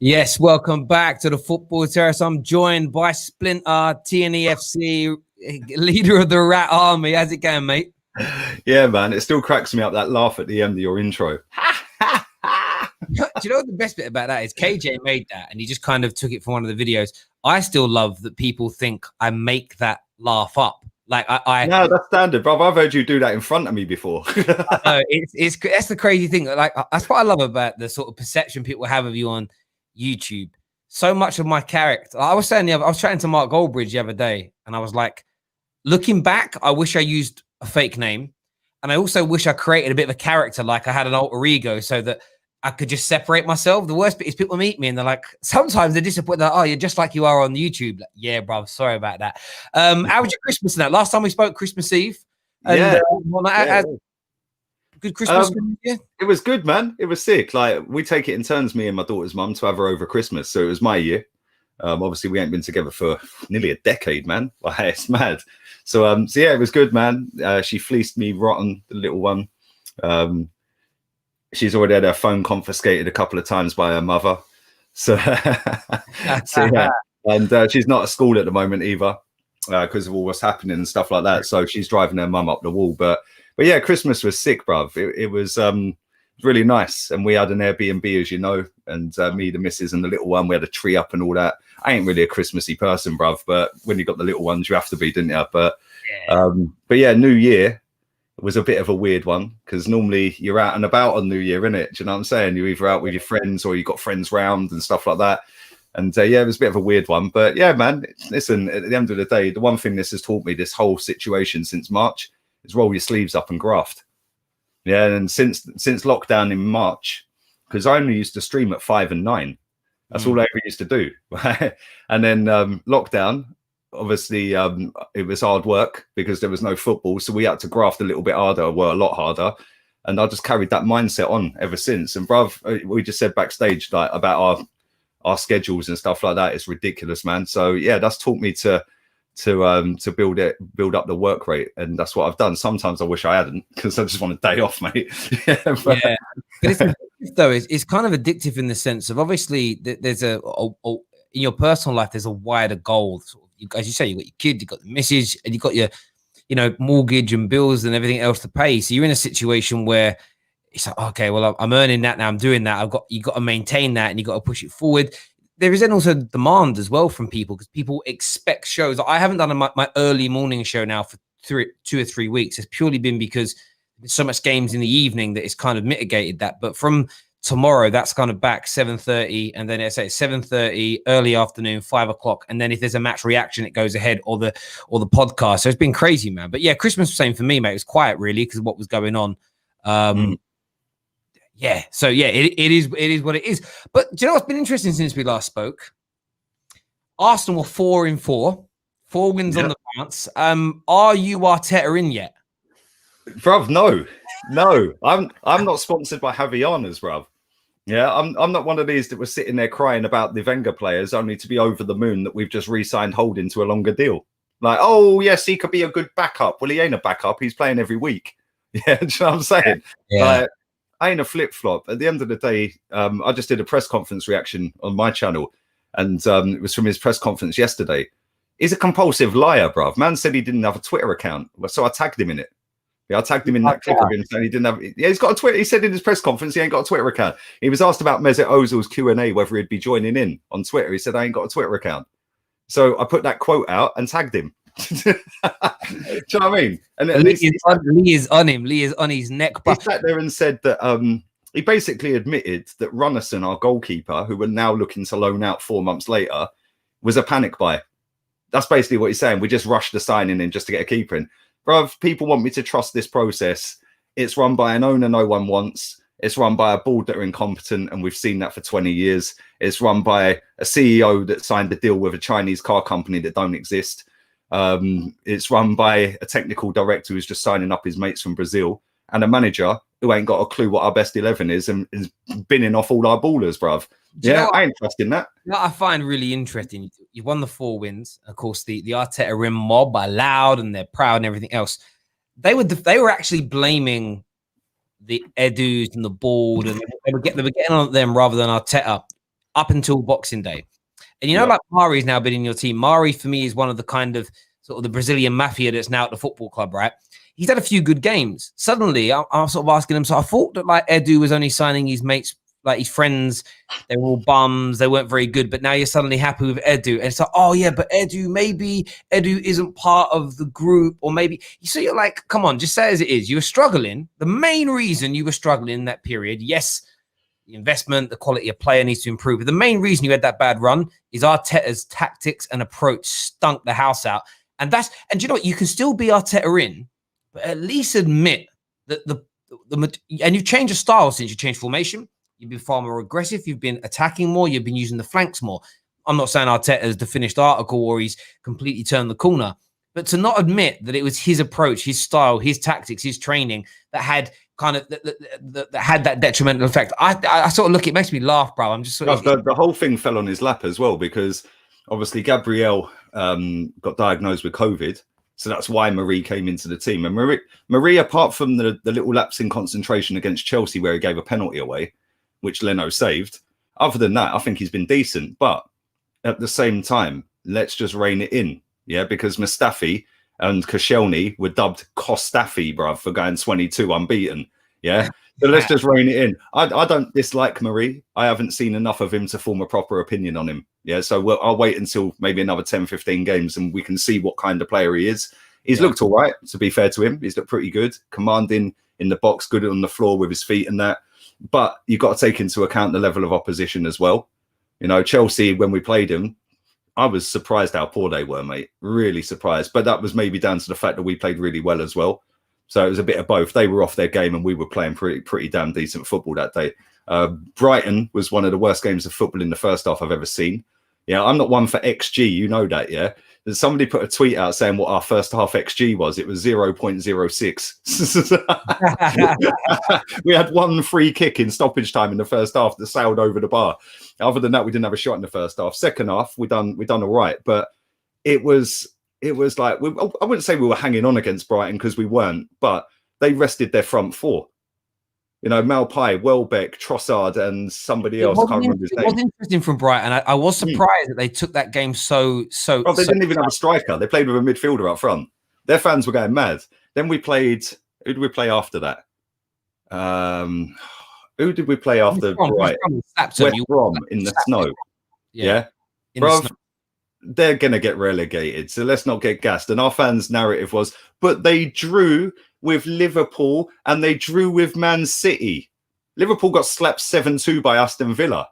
Yes, welcome back to the Football Terrace. I'm joined by Splinter, TNEFC, leader of the Rat Army. How's it going, mate? Yeah, man, it still cracks me up, that laugh at the end of your intro. Do you know what the best bit about that is? KJ made that and he just kind of took it from one of the videos. I still love that people think I make that laugh up. Like No, that's standard, bro. I've heard you do that in front of me before. No, it's that's the crazy thing. Like that's what I love about the sort of perception people have of you on YouTube. So much of my character. I was saying I was chatting to Mark Goldbridge the other day, and I was like, looking back, I wish I used a fake name, and I also wish I created a bit of a character, like I had an alter ego, so that I could just separate myself. The worst bit is people meet me and they're like, sometimes they're disappointed that, oh, you're just like you are on YouTube. Like, yeah, bro, sorry about that. How was your Christmas now? Last time we spoke, Christmas Eve. And, good Christmas. It was good, man. It was sick. Like, we take it in turns, me and my daughter's mum, to have her over Christmas. So it was my year. Obviously, we ain't been together for nearly a decade, man. Like, it's mad. So yeah, it was good, man. She fleeced me rotten, the little one. She's already had her phone confiscated a couple of times by her mother. So, so yeah. And she's not at school at the moment either because of all what's happening and stuff like that. So she's driving her mum up the wall. But yeah, Christmas was sick, bruv. It was really nice. And we had an Airbnb, as you know, and me, the missus and the little one, we had a tree up and all that. I ain't really a Christmassy person, bruv, but when you got the little ones, you have to be, didn't you? But yeah, New Year was a bit of a weird one because normally you're out and about on New Year, innit? Do you know what I'm saying? You're either out with your friends or you got friends round and stuff like that. And yeah, it was a bit of a weird one. But yeah, man, listen, at the end of the day, the one thing this has taught me, this whole situation since March, is roll your sleeves up and graft. Yeah, and since lockdown in March, because I only used to stream at 5 and 9. That's all I ever used to do. And then lockdown, obviously, it was hard work because there was no football. So we had to graft a little bit harder, well, a lot harder. And I just carried that mindset on ever since. And bruv, we just said backstage like about our schedules and stuff like that. It's ridiculous, man. So yeah, that's taught me to build up the work rate, and that's what I've done. Sometimes I wish I hadn't because I just want a day off, mate. But it's kind of addictive in the sense of obviously there's a in your personal life there's a wider goal. As you say, you got your kid, you got the missus, and you got your mortgage and bills and everything else to pay. So you're in a situation where it's like, okay, well, I'm earning that now, I'm doing that. You got to maintain that, and you got to push it forward. There is then also demand as well from people because people expect shows. I haven't done my early morning show now for 2 or 3 weeks. It's purely been because there's so much games in the evening that it's kind of mitigated that. But from tomorrow, that's kind of back 7:30, and then it's 7:30, early afternoon, 5 o'clock, and then if there's a match reaction, it goes ahead or the podcast. So it's been crazy, man. But yeah, Christmas was the same for me, mate. It was quiet really because of what was going on. Yeah, so yeah, it is what it is. But do you know what's been interesting since we last spoke? Arsenal were 4-4, 4 wins on the bounce. Are you Arteta in yet? Bruv, no. I'm not sponsored by Javianas, bruv. Yeah, I'm not one of these that was sitting there crying about the Wenger players only to be over the moon that we've just re-signed Holding to a longer deal. Like, oh yes, he could be a good backup. Well, he ain't a backup. He's playing every week. Yeah, do you know what I'm saying? Yeah. Like, I ain't a flip-flop. At the end of the day, I just did a press conference reaction on my channel, and it was from his press conference yesterday. He's a compulsive liar, bruv. Man said he didn't have a Twitter account, so I tagged him in it. Yeah, I tagged him in that clip of him saying he didn't have. Yeah, he's got a Twitter. He said in his press conference he ain't got a Twitter account. He was asked about Mesut Ozil's Q&A whether he'd be joining in on Twitter. He said I ain't got a Twitter account. So I put that quote out and tagged him. Do you know what I mean? And Lee is on him. Lee is on his neck. He sat there and said that he basically admitted that Runnison, our goalkeeper, who we're now looking to loan out 4 months later, was a panic buy. That's basically what he's saying. We just rushed the signing in just to get a keeper in. Bruv, people want me to trust this process. It's run by an owner no one wants. It's run by a board that are incompetent, and we've seen that for 20 years. It's run by a CEO that signed a deal with a Chinese car company that don't exist. It's run by a technical director who's just signing up his mates from Brazil, and a manager who ain't got a clue what our best 11 is and is binning off all our ballers, bruv. Yeah, I ain't trusting that. What I find really interesting, you won the 4 wins. Of course, the Arteta Rim mob are loud and they're proud and everything else. They were actually blaming the Edus and the board, and they were getting on them rather than Arteta. up until Boxing Day. And you know, like Mari's now been in your team. Mari, for me, is one of the kind of sort of the Brazilian mafia that's now at the football club, right? He's had a few good games. Suddenly, I'm sort of asking him, so I thought that like Edu was only signing his mates, like his friends, they were all bums, they weren't very good, but now you're suddenly happy with Edu. And it's like, oh yeah, but maybe Edu isn't part of the group, or maybe, so you're like, come on, just say as it is. You were struggling. The main reason you were struggling in that period, yes, the investment, the quality of player needs to improve. But the main reason you had that bad run is Arteta's tactics and approach stunk the house out. And do you know what? You can still be Arteta in, but at least admit that and you've changed your style since you changed formation. You've been far more aggressive. You've been attacking more. You've been using the flanks more. I'm not saying Arteta is the finished article or he's completely turned the corner, but to not admit that it was his approach, his style, his tactics, his training that had kind of that had that detrimental effect. I sort of look, it makes me laugh, bro. I'm just sort of, the whole thing fell on his lap as well, because obviously Gabriel got diagnosed with COVID. So that's why Marie came into the team. And Marie, apart from the little lapse in concentration against Chelsea where he gave a penalty away, which Leno saved, other than that, I think he's been decent. But at the same time, let's just rein it in. Yeah, because Mustafi and Koscielny were dubbed Kostafi, bruv, for going 22 unbeaten. Yeah. So let's just rein it in. I don't dislike Marie. I haven't seen enough of him to form a proper opinion on him. Yeah. So I'll wait until maybe another 10, 15 games and we can see what kind of player he is. He's looked all right, to be fair to him. He's looked pretty good, commanding in the box, good on the floor with his feet and that. But you've got to take into account the level of opposition as well. You know, Chelsea, when we played him, I was surprised how poor they were, mate. Really surprised. But that was maybe down to the fact that we played really well as well. So it was a bit of both. They were off their game and we were playing pretty damn decent football that day. Brighton was one of the worst games of football in the first half I've ever seen. Yeah, I'm not one for XG. You know that, yeah? Somebody put a tweet out saying what our first half XG was. It was 0.06. We had one free kick in stoppage time in the first half that sailed over the bar. Other than that, we didn't have a shot in the first half. Second half, we done all right. But it was like, I wouldn't say we were hanging on against Brighton because we weren't, but they rested their front four. You know, Malpai, Welbeck, Trossard, and somebody else. I can't remember his name. It was interesting from Brighton. I was surprised that they took that game so. Oh, they didn't even have a striker. They played with a midfielder up front. Their fans were going mad. Then we played. Who did we play after that? Who did we play after Brighton? West Brom in the snow. Yeah. Bro, they're going to get relegated. So let's not get gassed. And our fans' narrative was, but they drew with Liverpool and they drew with Man City. Liverpool got slapped 7-2 by Aston Villa.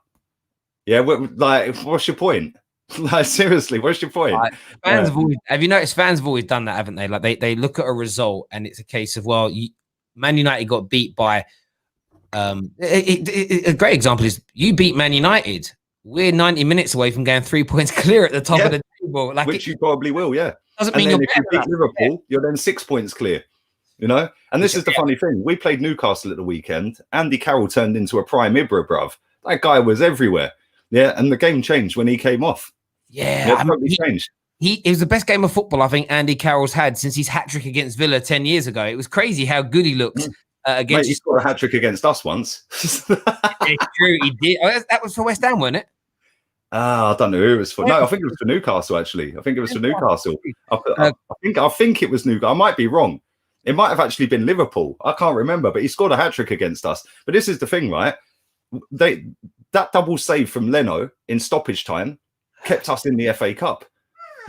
Yeah, like, what's your point? Like, seriously, what's your point? Fans have you noticed fans have always done that, haven't they? Like they look at a result and it's a case of, well, Man United got beat by a great example is you beat Man United. We're 90 minutes away from getting 3 points clear at the top of the table. Like, which you probably will, yeah. Doesn't mean if you beat Liverpool, you're then 6 points clear. You know? And this is the funny thing. We played Newcastle at the weekend. Andy Carroll turned into a prime Ibra, bruv. That guy was everywhere. Yeah, and the game changed when he came off. Yeah, it totally changed. It was the best game of football I think Andy Carroll's had since his hat-trick against Villa 10 years ago. It was crazy how good he looked. Against he scored a hat-trick against us once. It's true, he did. Oh, that was for West Ham, wasn't it? I don't know who it was for. No, I think it was for Newcastle, actually. I think it was for Newcastle. I think it was Newcastle. I might be wrong. It might have actually been Liverpool. I can't remember, but he scored a hat-trick against us. But this is the thing, right? That double save from Leno in stoppage time kept us in the FA Cup.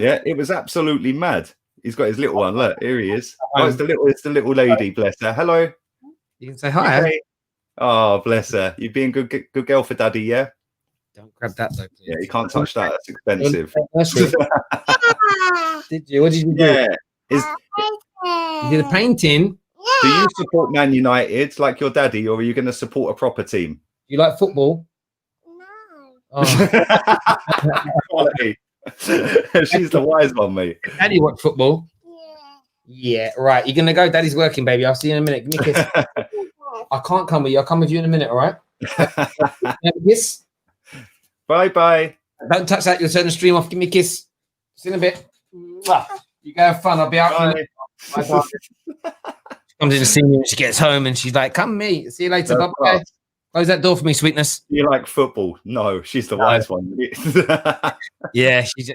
Yeah, it was absolutely mad. He's got his little one. Look, here he is. Oh, it's the little lady. Bless her. Hello. You can say hi. Okay. Oh, bless her. You being good girl for daddy, yeah? Don't grab that though. Please. Yeah, you can't touch that. That's expensive. Did you? What did you do? Yeah. You did a painting. Do you support Man United like your daddy, or are you going to support a proper team? You like football? No. Oh. Quality. She's the wise one, mate. Daddy watch football? Yeah. Right. You're going to go? Daddy's working, baby. I'll see you in a minute. Give me a kiss. I can't come with you. I'll come with you in a minute, all right? Kiss. Bye-bye. Don't touch that. You'll turn the stream off. Give me a kiss. See you in a bit. You go have fun. I'll be out. She comes in to see me when she gets home and she's like, come meet. See you later. Bye-bye. Close that door for me, sweetness. You like football? No, she's the wise one. Yeah, she's.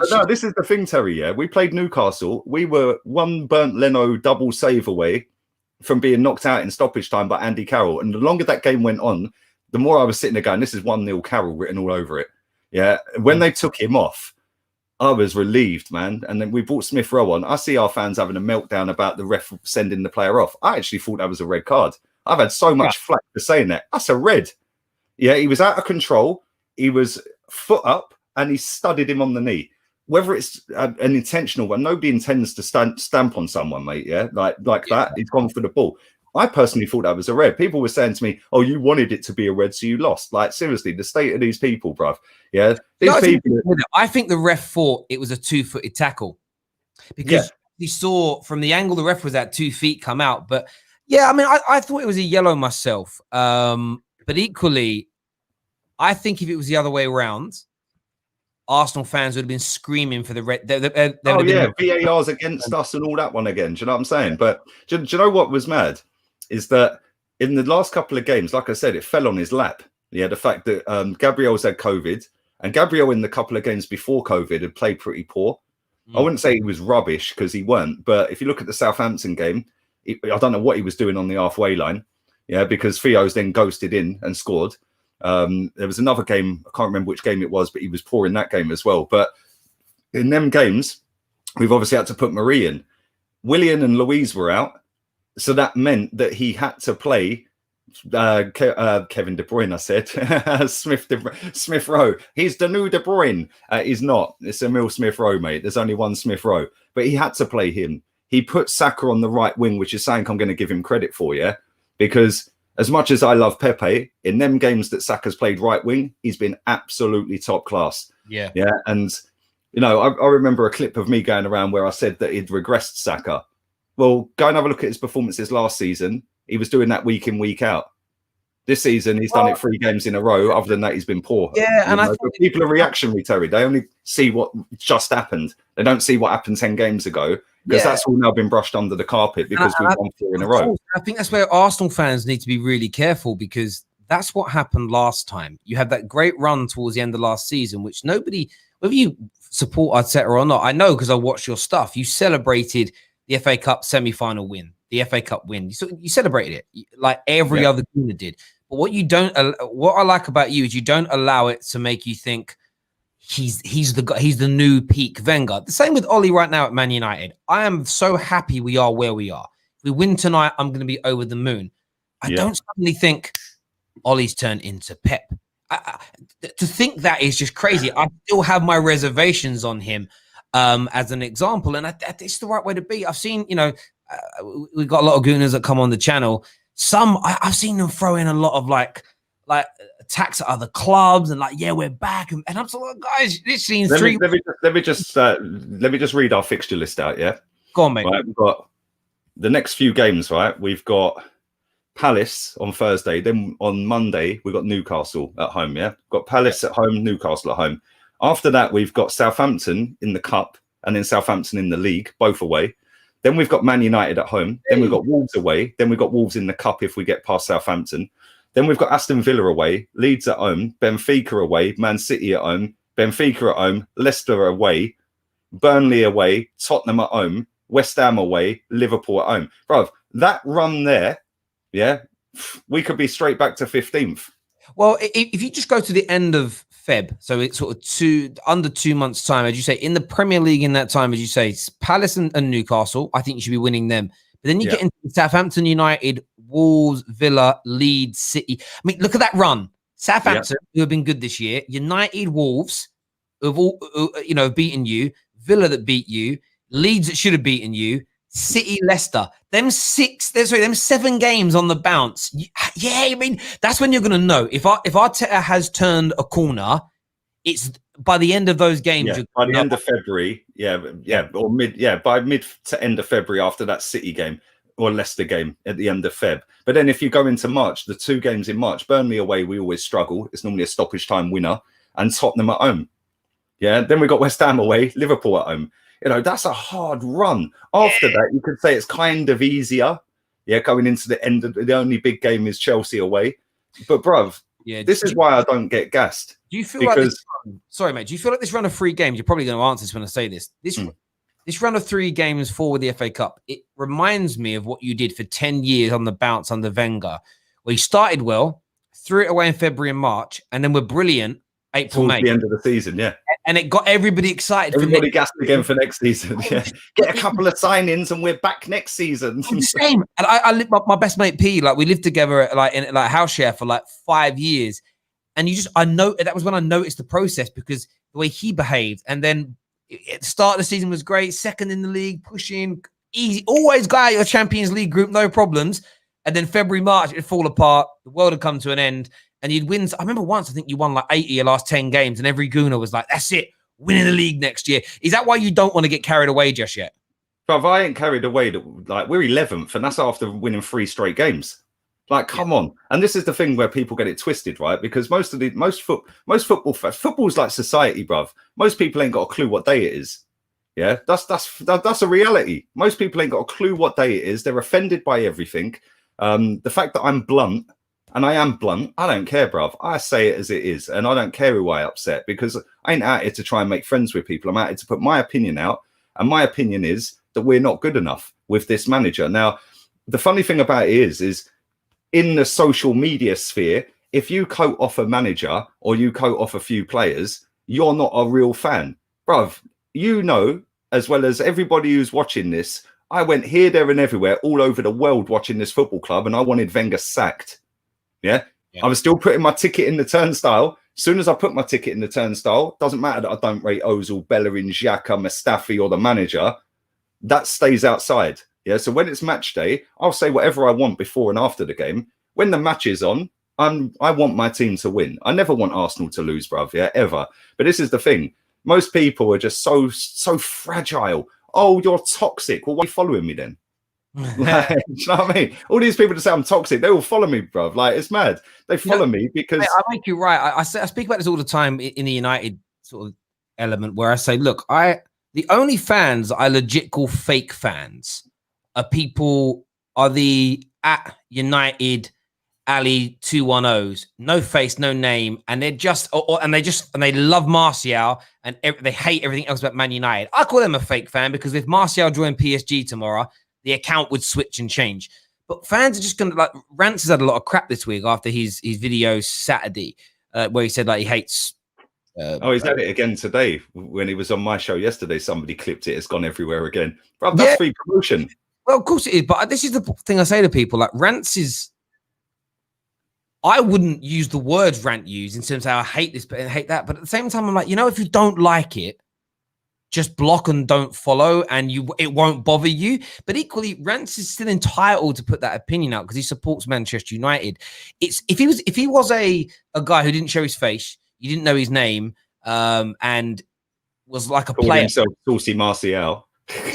No, this is the thing, Terry. Yeah, we played Newcastle. We were one burnt Leno double save away from being knocked out in stoppage time by Andy Carroll. And the longer that game went on, the more I was sitting there going, "This is 1-0 Carroll written all over it." Yeah, when they took him off, I was relieved, man. And then we brought Smith Rowe on. I see our fans having a meltdown about the ref sending the player off. I actually thought that was a red card. I've had so much flack for saying that. That's a red. Yeah, he was out of control. He was foot up and he studded him on the knee. Whether it's an intentional one, nobody intends to stamp on someone, mate. Yeah, like that. He's gone for the ball. I personally thought that was a red. People were saying to me, "Oh, you wanted it to be a red, so you lost." Like, seriously, the state of these people, bruv. Yeah, these people. I think the ref thought it was a 2-footed tackle because he saw from the angle the ref was at 2 feet come out. But yeah, I mean, I thought it was a yellow myself. But equally, I think if it was the other way around, Arsenal fans would have been screaming for the red. VAR's against us and all that one again. Do you know what I'm saying? But do you know what was mad? Is that in the last couple of games, like I said, it fell on his lap. Yeah, the fact that Gabriel's had COVID, and Gabriel in the couple of games before COVID had played pretty poor. I wouldn't say he was rubbish because he weren't. But if you look at the Southampton game, I don't know what he was doing on the halfway line. Yeah, because Theo's then ghosted in and scored. There was another game, I can't remember which game it was, but he was poor in that game as well. But in them games, we've obviously had to put Marie in. Willian and Louise were out. So that meant that he had to play Kevin De Bruyne, I said. Smith Rowe. He's the new De Bruyne. He's not. It's Emil Smith Rowe, mate. There's only one Smith Rowe. But he had to play him. He put Saka on the right wing, which is something I'm going to give him credit for, yeah? Because as much as I love Pepe, in them games that Saka's played right wing, he's been absolutely top class. Yeah. Yeah. And, you know, I remember a clip of me going around where I said that he'd regressed Saka. Well, go and have a look at his performances last season. He was doing that week in, week out. This season, he's done it 3 games in a row. Other than that, he's been poor. Yeah, and I think people are reactionary, Terry. They only see what just happened. They don't see what happened 10 games ago, because that's all now been brushed under the carpet because we've won 4 in a row. I think that's where Arsenal fans need to be really careful, because that's what happened last time. You had that great run towards the end of last season, which nobody, whether you support Arteta or not, I know because I watched your stuff. You celebrated the FA Cup semi-final win, the FA Cup win. You celebrated it like every other team did. But what you don't, what I like about you is you don't allow it to make you think he's the new peak Wenger. The same with Ollie right now at Man United. I am so happy we are where we are. If we win tonight, I'm going to be over the moon. I don't suddenly think Ollie's turned into Pep. To think that is just crazy. I still have my reservations on him as an example, and it's the right way to be. I've seen, you know, we've got a lot of gooners that come on the channel. I've seen them throw in a lot of like attacks at other clubs and like, we're back, and I'm so, guys, this seems let me just read our fixture list out. Yeah, go on, mate. Right, we've got the next few games. Right, we've got Palace on Thursday. Then on Monday we've got Newcastle at home. Yeah, we've got Palace at home, Newcastle at home. After that, we've got Southampton in the cup and then Southampton in the league, both away. Then we've got Man United at home. Then we've got Wolves away. Then we've got Wolves in the cup if we get past Southampton. Then we've got Aston Villa away, Leeds at home, Benfica away, Man City at home, Benfica at home, Leicester away, Burnley away, Tottenham at home, West Ham away, Liverpool at home. Bro, that run there, we could be straight back to 15th. Well, if you just go to the end of Feb, so it's sort of under 2 months' time, as you say, in the Premier League in that time, as you say, Palace and Newcastle, I think you should be winning them. But then you get into Southampton, United, Wolves, Villa, Leeds, City. I mean, look at that run. Southampton, who have been good this year, United, Wolves, who have all, have beaten you, Villa that beat you, Leeds that should have beaten you, City, Leicester. Them 7 games on the bounce. Yeah, I mean, that's when you're going to know. If Arteta has turned a corner, it's by the end of those games. Yeah, by the end of February, by mid to end of February after that City game or Leicester game at the end of Feb. But then if you go into March, the 2 games in March, Burnley away, we always struggle. It's normally a stoppage time winner, and Tottenham at home. Yeah, then we got West Ham away, Liverpool at home. You know, that's a hard run. After that, you could say it's kind of easier. Yeah, going into the end of the only big game is Chelsea away. But bruv, yeah, this is why I don't get gassed. Do you feel like sorry, mate? Do you feel like this run of 3 games? You're probably going to answer this when I say this. This run of 3 games, 4 with the FA Cup, it reminds me of what you did for 10 years on the bounce under Wenger, where you started well, threw it away in February and March, and then were brilliant April, May. The end of the season, yeah. And it got everybody excited. Everybody gassed again for next season. Yeah. Get a couple of signings and we're back next season. Same. And I lived my best mate P, like we lived together in house share for like 5 years. And I know that was when I noticed the process, because the way he behaved. And then at the start of the season was great, second in the league, pushing, easy, always got out your Champions League group, no problems. And then February, March, it'd fall apart. The world had come to an end. And you'd win. I remember once, I think you won like 8 of your last 10 games, and every gooner was like, that's it, winning the league next year. Is that why you don't want to get carried away just yet? Bruv, I ain't carried away. Like, we're 11th, and that's after winning 3 straight games. Like, come on. And this is the thing where people get it twisted, right? Because football's like society, bruv. Most people ain't got a clue what day it is. Yeah, that's a reality. Most people ain't got a clue what day it is. They're offended by everything. The fact that I'm blunt, and I am blunt, I don't care, bruv. I say it as it is, and I don't care who I upset, because I ain't out here to try and make friends with people. I'm out here to put my opinion out, and my opinion is that we're not good enough with this manager. Now, the funny thing about it is in the social media sphere, if you coat off a manager or you coat off a few players, you're not a real fan. Bruv, you know, as well as everybody who's watching this, I went here, there, and everywhere, all over the world watching this football club, and I wanted Wenger sacked. Yeah. I was still putting my ticket in the turnstile. As soon as I put my ticket in the turnstile, doesn't matter that I don't rate Ozil, Bellerin, Xhaka, Mustafi, or the manager, that stays outside. Yeah. So when it's match day, I'll say whatever I want before and after the game. When the match is on, I want my team to win. I never want Arsenal to lose, bruv. Yeah, ever. But this is the thing. Most people are just so fragile. Oh, you're toxic. Well, why are you following me then? Like, do you know what I mean? All these people that say I'm toxic, they all follow me, bruv. Like, it's mad. They follow me because I make you right. I speak about this all the time in the United sort of element, where I say, look, the only fans I legit call fake fans are the at United Ali 210s, no face, no name, and they're just they love Martial and they hate everything else about Man United. I call them a fake fan, because if Martial joined PSG tomorrow, the account would switch and change. But fans are just going to, like, Rance has had a lot of crap this week after his video Saturday, where he said, like, he hates. He's had it again today. When he was on my show yesterday, somebody clipped it. It's gone everywhere again. Bro, that's free promotion. Well, of course it is. But this is the thing I say to people, like, Rance is. I wouldn't use the words Rant used in terms of how I hate this, but I hate that. But at the same time, I'm like, if you don't like it, just block and don't follow, and it won't bother you. But equally, Rance is still entitled to put that opinion out because he supports Manchester United. If he was a guy who didn't show his face, you didn't know his name, and was like a player, himself Saucy Martial.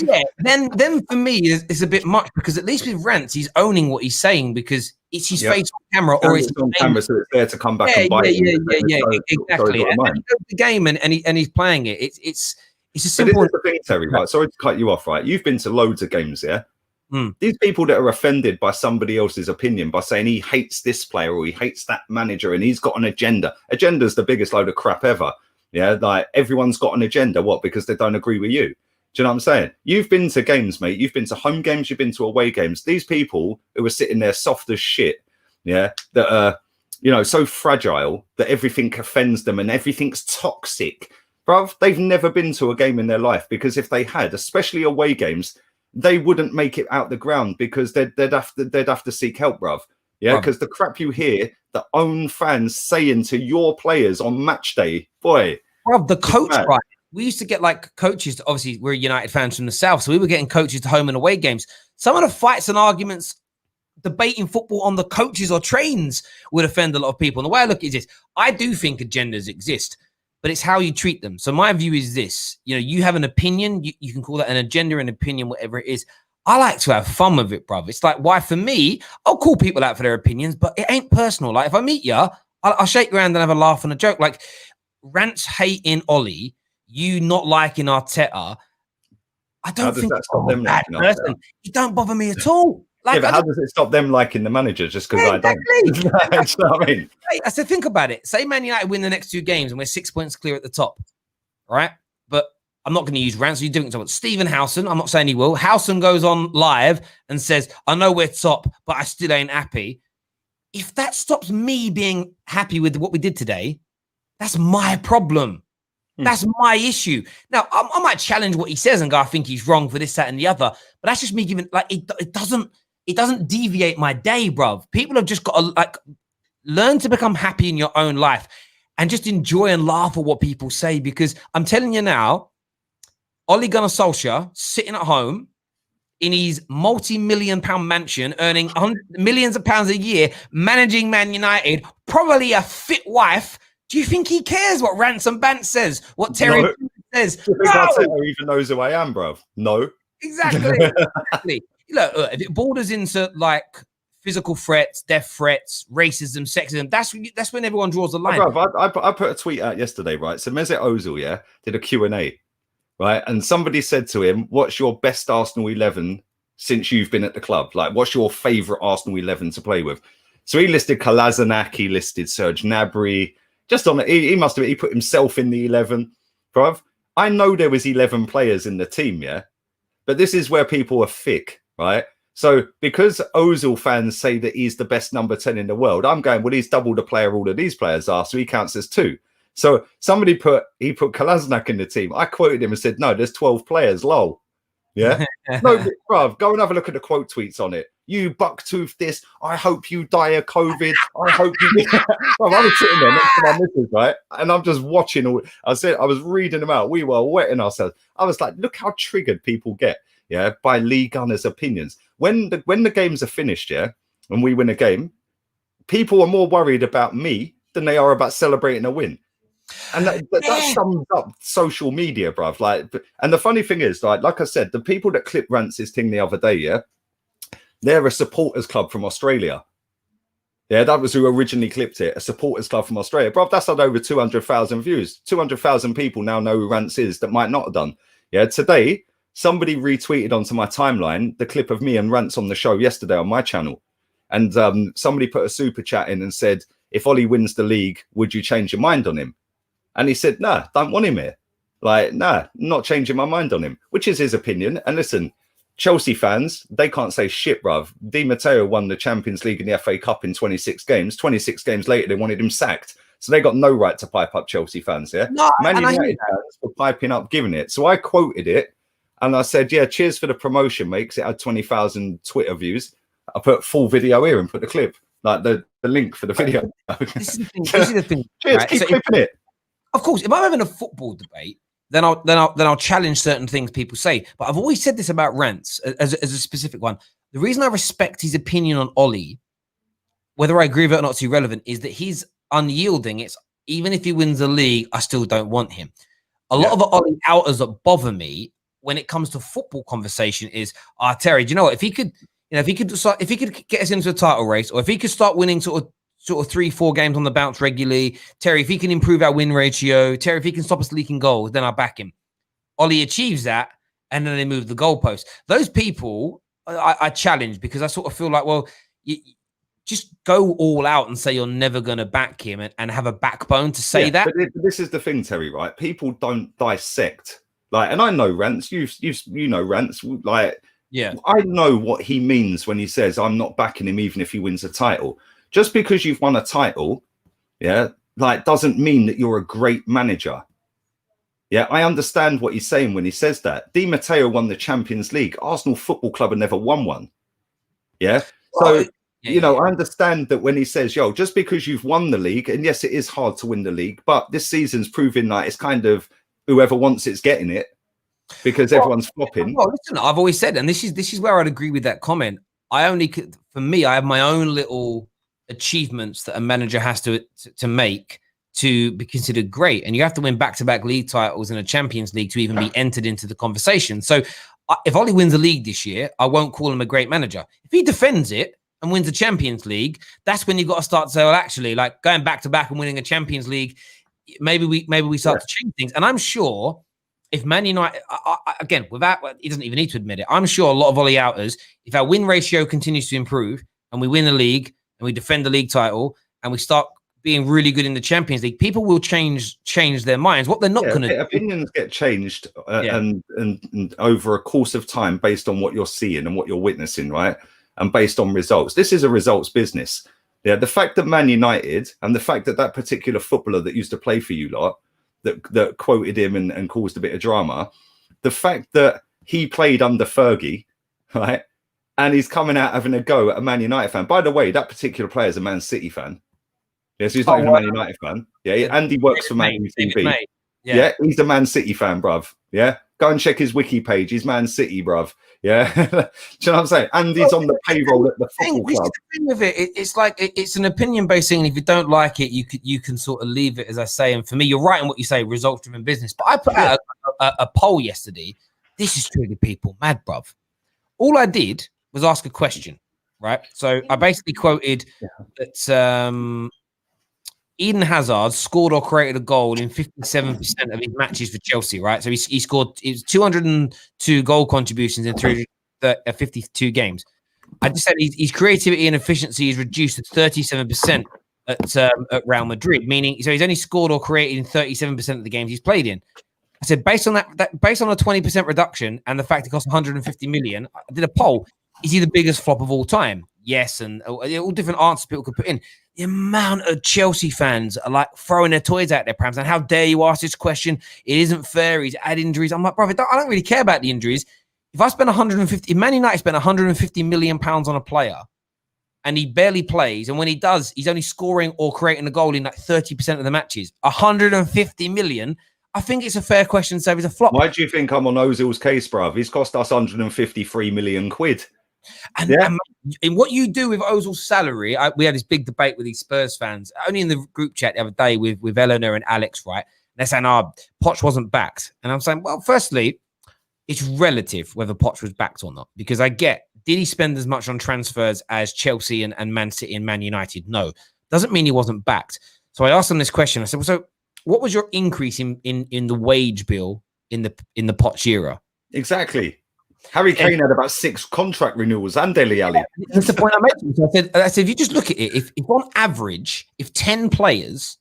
Yeah, then for me it's a bit much, because at least with Rance he's owning what he's saying, because it's his face on camera, or it's on camera, so it's there to come back and bite. Exactly. And he goes the game and he's playing it. It's a simple. But this is the thing, Terry. Right? Sorry to cut you off. Right? You've been to loads of games, yeah. These people that are offended by somebody else's opinion by saying he hates this player or he hates that manager and he's got an agenda. Agenda's the biggest load of crap ever. Yeah, like everyone's got an agenda. What? Because they don't agree with you. Do you know what I'm saying? You've been to games, mate. You've been to home games. You've been to away games. These people who are sitting there soft as shit, yeah, that are, so fragile that everything offends them and everything's toxic. Bruv, they've never been to a game in their life, because if they had, especially away games, they wouldn't make it out the ground, because they'd have to seek help, bruv. Yeah, because the crap you hear the own fans saying to your players on match day, boy. Bruv, the coach, right? We used to get like coaches. Obviously, we're United fans from the south, so we were getting coaches to home and away games. Some of the fights and arguments debating football on the coaches or trains would offend a lot of people. And the way I look at it is this: I do think agendas exist, but it's how you treat them. So my view is this: you have an opinion. You can call that an agenda, an opinion, whatever it is. I like to have fun with it, bruv. It's like, why, for me, I'll call people out for their opinions, but it ain't personal. Like, if I meet you, I'll shake your hand and have a laugh and a joke. Like, Rance hating Ollie, you not liking Arteta, I don't think it's that person. It don't bother me at all. Like, but how does it stop them liking the manager just because I don't? Exactly. You know what I mean? I said, think about it. Say Man United win the next 2 games and we're 6 points clear at the top, right? But I'm not going to use rants. You're doing something. Stephen Howson, I'm not saying he will. Howson goes on live and says, I know we're top, but I still ain't happy. If that stops me being happy with what we did today, that's my problem. That's my issue. Now, I might challenge what he says and go, I think he's wrong for this, that, and the other. But that's just me giving, like, it doesn't deviate my day, bruv. People have just got to, like, learn to become happy in your own life and just enjoy and laugh at what people say. Because I'm telling you now, Ole Gunnar Solskjaer sitting at home in his multi-million-pound mansion, earning millions of pounds a year, managing Man United, probably a fit wife. Do you think he cares what Ransom Bant says? What Terry says? No. He even knows who I am, bruv. No. Exactly. Look, if it borders into like physical threats, death threats, racism, sexism, that's when everyone draws the line. I put a tweet out yesterday, right? So Mesut Ozil, did a Q&A, right? And somebody said to him, what's your best Arsenal 11 since you've been at the club? Like, what's your favourite Arsenal 11 to play with? So he listed Kolasinac, he listed Serge Gnabry. Just on it, he put himself in the 11. Bruv, I know there was 11 players in the team, but this is where people are thick, right? So because Ozil fans say that he's the best number 10 in the world, I'm going, well, he's double the player all of these players are, so he counts as 2. So somebody put Kolasinac in the team. I quoted him and said, no, there's 12 players, lol. Yeah? No, bruv, go and have a look at the quote tweets on it. You bucktooth this. I hope you die of COVID. I hope you. Well, I was sitting there next to my missus, right? And I'm just watching all. I was reading them out. We were wetting ourselves. I was like, look how triggered people get, by Lee Gunner's opinions. When the games are finished, and we win a game, people are more worried about me than they are about celebrating a win. And that sums up social media, bruv. Like, and the funny thing is, like I said, the people that clipped Rance's thing the other day, they're a supporters club from Australia. Yeah, that was who originally clipped it. A supporters club from Australia. Bro, that's had over 200,000 views. 200,000 people now know who Rance is that might not have done. Yeah, today, somebody retweeted onto my timeline the clip of me and Rance on the show yesterday on my channel. And somebody put a super chat in and said, if Ollie wins the league, would you change your mind on him? And he said, nah, don't want him here. Like, nah, not changing my mind on him, which is his opinion. And listen, Chelsea fans, they can't say shit, bruv. Di Matteo won the Champions League and the FA Cup in 26 games. 26 games later, they wanted him sacked. So they got no right to pipe up Chelsea fans, No, Man United fans were piping up, giving it. So I quoted it and I said, cheers for the promotion, mate, because it had 20,000 Twitter views. I put full video here and put the clip, like the link for the video. This is the thing. Cheers, right? Keep clipping it. Of course, if I'm having a football debate, then I'll challenge certain things people say. But I've always said this about Rance as a specific one. The reason I respect his opinion on Ollie, whether I agree with it or not, it's irrelevant, is that he's unyielding. It's even if he wins the league, I still don't want him. A lot of the Ollie outers that bother me when it comes to football conversation is, Terry, do you know what? If he could get us into a title race, or if he could start winning sort of 3-4 games on the bounce regularly, Terry, if he can improve our win ratio, Terry, if he can stop us leaking goals, then I'll back him. Ollie achieves that, and then they move the goalpost. Those people I challenge, because I sort of feel like, well, you just go all out and say you're never going to back him and have a backbone to say that. But this is the thing, Terry, right? People don't dissect. Like, and I know Rance, you know Rance, like, I know what he means when he says, I'm not backing him even if he wins a title. Just because you've won a title, doesn't mean that you're a great manager. Yeah, I understand what he's saying when he says that. Di Matteo won the Champions League. Arsenal Football Club had never won one. Yeah. So, I understand that when he says, just because you've won the league, and yes, it is hard to win the league, but this season's proving that it's kind of whoever wants it's getting it, because everyone's flopping. Well, listen, I've always said, and this is where I'd agree with that comment. I have my own little achievements that a manager has to make to be considered great, and you have to win back-to-back league titles in a Champions League to even be entered into the conversation. So if Ollie wins the league this year, I won't call him a great manager. If he defends it and wins the Champions League, that's when you've got to start to say, well, actually, like going back-to-back and winning a Champions League, maybe we start to change things. And I'm sure if Man United, again, without, he doesn't even need to admit it, I'm sure a lot of Ollie outers, if our win ratio continues to improve and we win the league and we defend the league title and we start being really good in the Champions League, people will change their minds. What they're not going to do. Opinions get changed and over a course of time based on what you're seeing and what you're witnessing, right? And based on results. This is a results business. Yeah, the fact that Man United and the fact that that particular footballer that used to play for you lot, that quoted him and caused a bit of drama, the fact that he played under Fergie, right, and he's coming out having a go at a Man United fan. By the way, that particular player is a Man City fan. Yes, he's not even a Man United fan. Yeah, Andy works for Man TV. Yeah, he's a Man City fan, bruv. Yeah, go and check his wiki page. He's Man City, bruv. Yeah, do you know what I'm saying? Andy's on the payroll at the football club. The thing with it's like it's an opinion-based thing. And if you don't like it, you can sort of leave it, as I say. And for me, you're right in what you say, results-driven business. But I put out a poll yesterday. This is triggered people mad, bruv. All I did was ask a question, right? So I basically quoted that Eden Hazard scored or created a goal in 57% of his matches for Chelsea, right? So he scored 202 goal contributions in 352 games. I just said his creativity and efficiency is reduced to 37% at Real Madrid, meaning so he's only scored or created in 37% of the games he's played in. I said based on that based on a 20% reduction and the fact it costs 150 million, I did a poll. Is he the biggest flop of all time? Yes, and all different answers people could put in. The amount of Chelsea fans are like throwing their toys out their prams. And how dare you ask this question? It isn't fair. He's had injuries. I'm like, brother, I don't really care about the injuries. If I spend 150, if Man United spent 150 million pounds on a player and he barely plays, and when he does, he's only scoring or creating a goal in like 30% of the matches, 150 million. I think it's a fair question to say he's a flop. Why do you think I'm on Ozil's case, bruv? He's cost us 153 million quid. And in what you do with Ozil's salary, we had this big debate with these Spurs fans, only in the group chat the other day with Eleanor and Alex, right? They're saying, Poch wasn't backed. And I'm saying, well, firstly, it's relative whether Poch was backed or not, because did he spend as much on transfers as Chelsea and Man City and Man United? No. Doesn't mean he wasn't backed. So I asked them this question. I said, well, so what was your increase in the wage bill in the Poch era? Exactly. Harry Kane had about 6 contract renewals and Dele Alli. That's the point I made. So I said, if you just look at it, if on average, if 10 players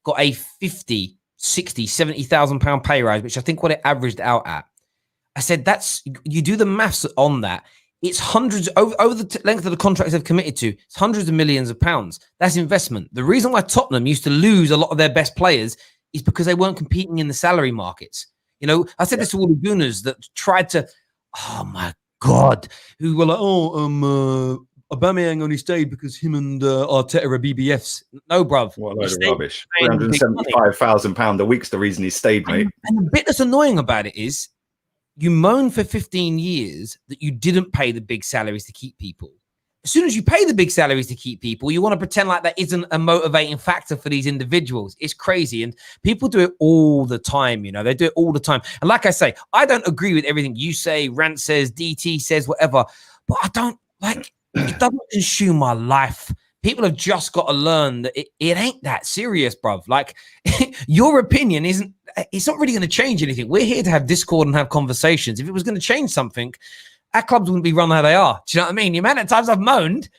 got a 50, 60, 70,000 pound pay rise, which I think what it averaged out at, I said, you do the maths on that. It's hundreds over the length of the contracts they've committed to. It's hundreds of millions of pounds. That's investment. The reason why Tottenham used to lose a lot of their best players is because they weren't competing in the salary markets. You know, I said this to all the Gooners that tried to, oh my God, who were like, Aubameyang only stayed because him and Arteta are BBFs. No, bruv. What a load of rubbish. £375,000 a week's the reason he stayed, mate. And the bit that's annoying about it is you moan for 15 years that you didn't pay the big salaries to keep people. As soon as you pay the big salaries to keep people, you want to pretend like that isn't a motivating factor for these individuals. It's crazy. And people do it all the time. You know, they do it all the time. And like I say, I don't agree with everything you say, Rant says, DT says, whatever. But I don't like, it doesn't consume my life. People have just got to learn that it ain't that serious, bruv. Like your opinion it's not really going to change anything. We're here to have discord and have conversations. If it was going to change something, our clubs wouldn't be run how they are. Do you know what I mean? The amount of times I've moaned,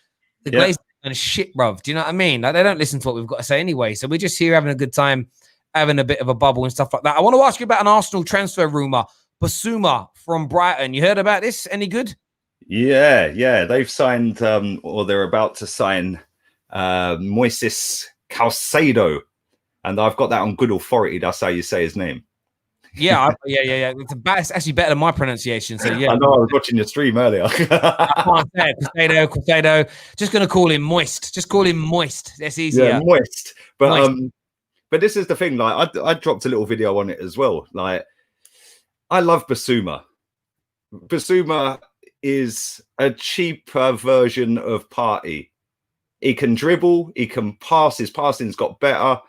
the Glazers are going to shit, bruv. Do you know what I mean? Like, they don't listen to what we've got to say anyway. So we're just here having a good time, having a bit of a bubble and stuff like that. I want to ask you about an Arsenal transfer rumour. Bissouma from Brighton. You heard about this? Any good? Yeah. They've signed, or they're about to sign, Moises Caicedo. And I've got that on good authority. That's how you say his name. Yeah. It's actually better than my pronunciation. So yeah, I know. I was watching your stream earlier. I can't say it. Caicedo. Just going to call him Moist. Just call him Moist. That's easier. Yeah, Moist. But but this is the thing. Like I dropped a little video on it as well. Like I love Bissouma. Bissouma is a cheaper version of Partey. He can dribble. He can pass. His passing's got better.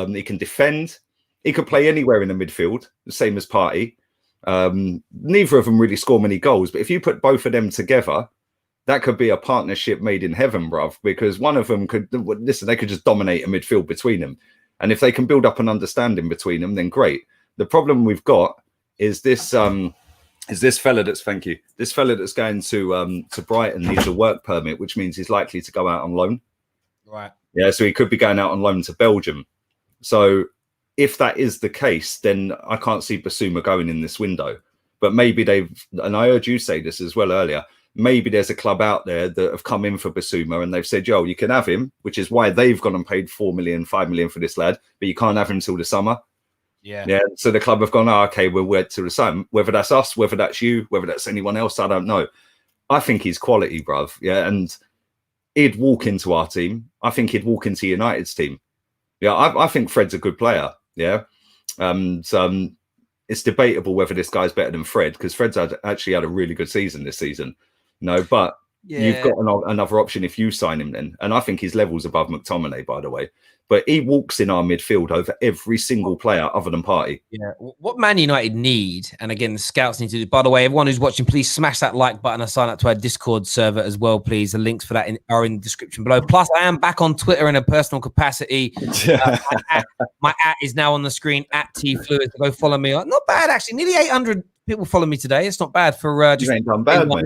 He can defend. He could play anywhere in the midfield, the same as Partey. Neither of them really score many goals, but if you put both of them together, that could be a partnership made in heaven, bruv, because one of them could, they could just dominate a midfield between them. And if they can build up an understanding between them, then great. The problem we've got is this fella that's this fella that's going to Brighton needs a work permit, which means he's likely to go out on loan. Right. Yeah, so he could be going out on loan to Belgium. So if that is the case, then I can't see Bissouma going in this window. But maybe and I heard you say this as well earlier, maybe there's a club out there that have come in for Bissouma and they've said, yo, you can have him, which is why they've gone and paid 4 million, 5 million for this lad, but you can't have him till the summer. Yeah. So the club have gone, oh, okay, we'll wait till the summer. Whether that's us, whether that's you, whether that's anyone else, I don't know. I think he's quality, bruv. Yeah. And he'd walk into our team. I think he'd walk into United's team. Yeah. I think Fred's a good player. Yeah. And it's debatable whether this guy's better than Fred, because Fred's actually had a really good season this season. But you've got another option if you sign him then. And I think his level's above McTominay, by the way. But he walks in our midfield over every single player other than Partey. Yeah. What Man United need, and again, the scouts need to do, by the way, everyone who's watching, please smash that like button and sign up to our Discord server as well, please. The links for that are in the description below. Plus, I am back on Twitter in a personal capacity. My @ is now on the screen, @TFluid. Go follow me. Not bad, actually. Nearly 800 people follow me today. It's not bad for just... You ain't done bad, mate.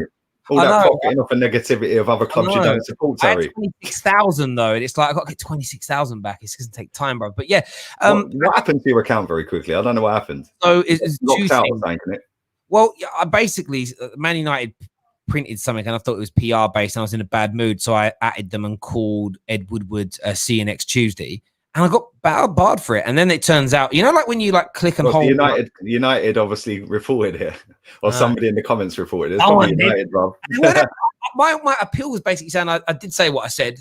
All that profiting off the negativity of other clubs you don't support, Terry. 26,000 though, and it's like I've got to get 26,000 back. It's going to take time, bro. But yeah, what happened to your account very quickly? I don't know what happened. So it's locked out or something, isn't it? Well, I basically Man United printed something, and I thought it was PR based, and I was in a bad mood, so I added them and called Ed Woodward. See you next Tuesday. And I got barred for it. And then it turns out, like when you click and hold. United obviously reported it, or somebody in the comments reported it. It's probably United, Rob. My appeal was basically saying I did say what I said.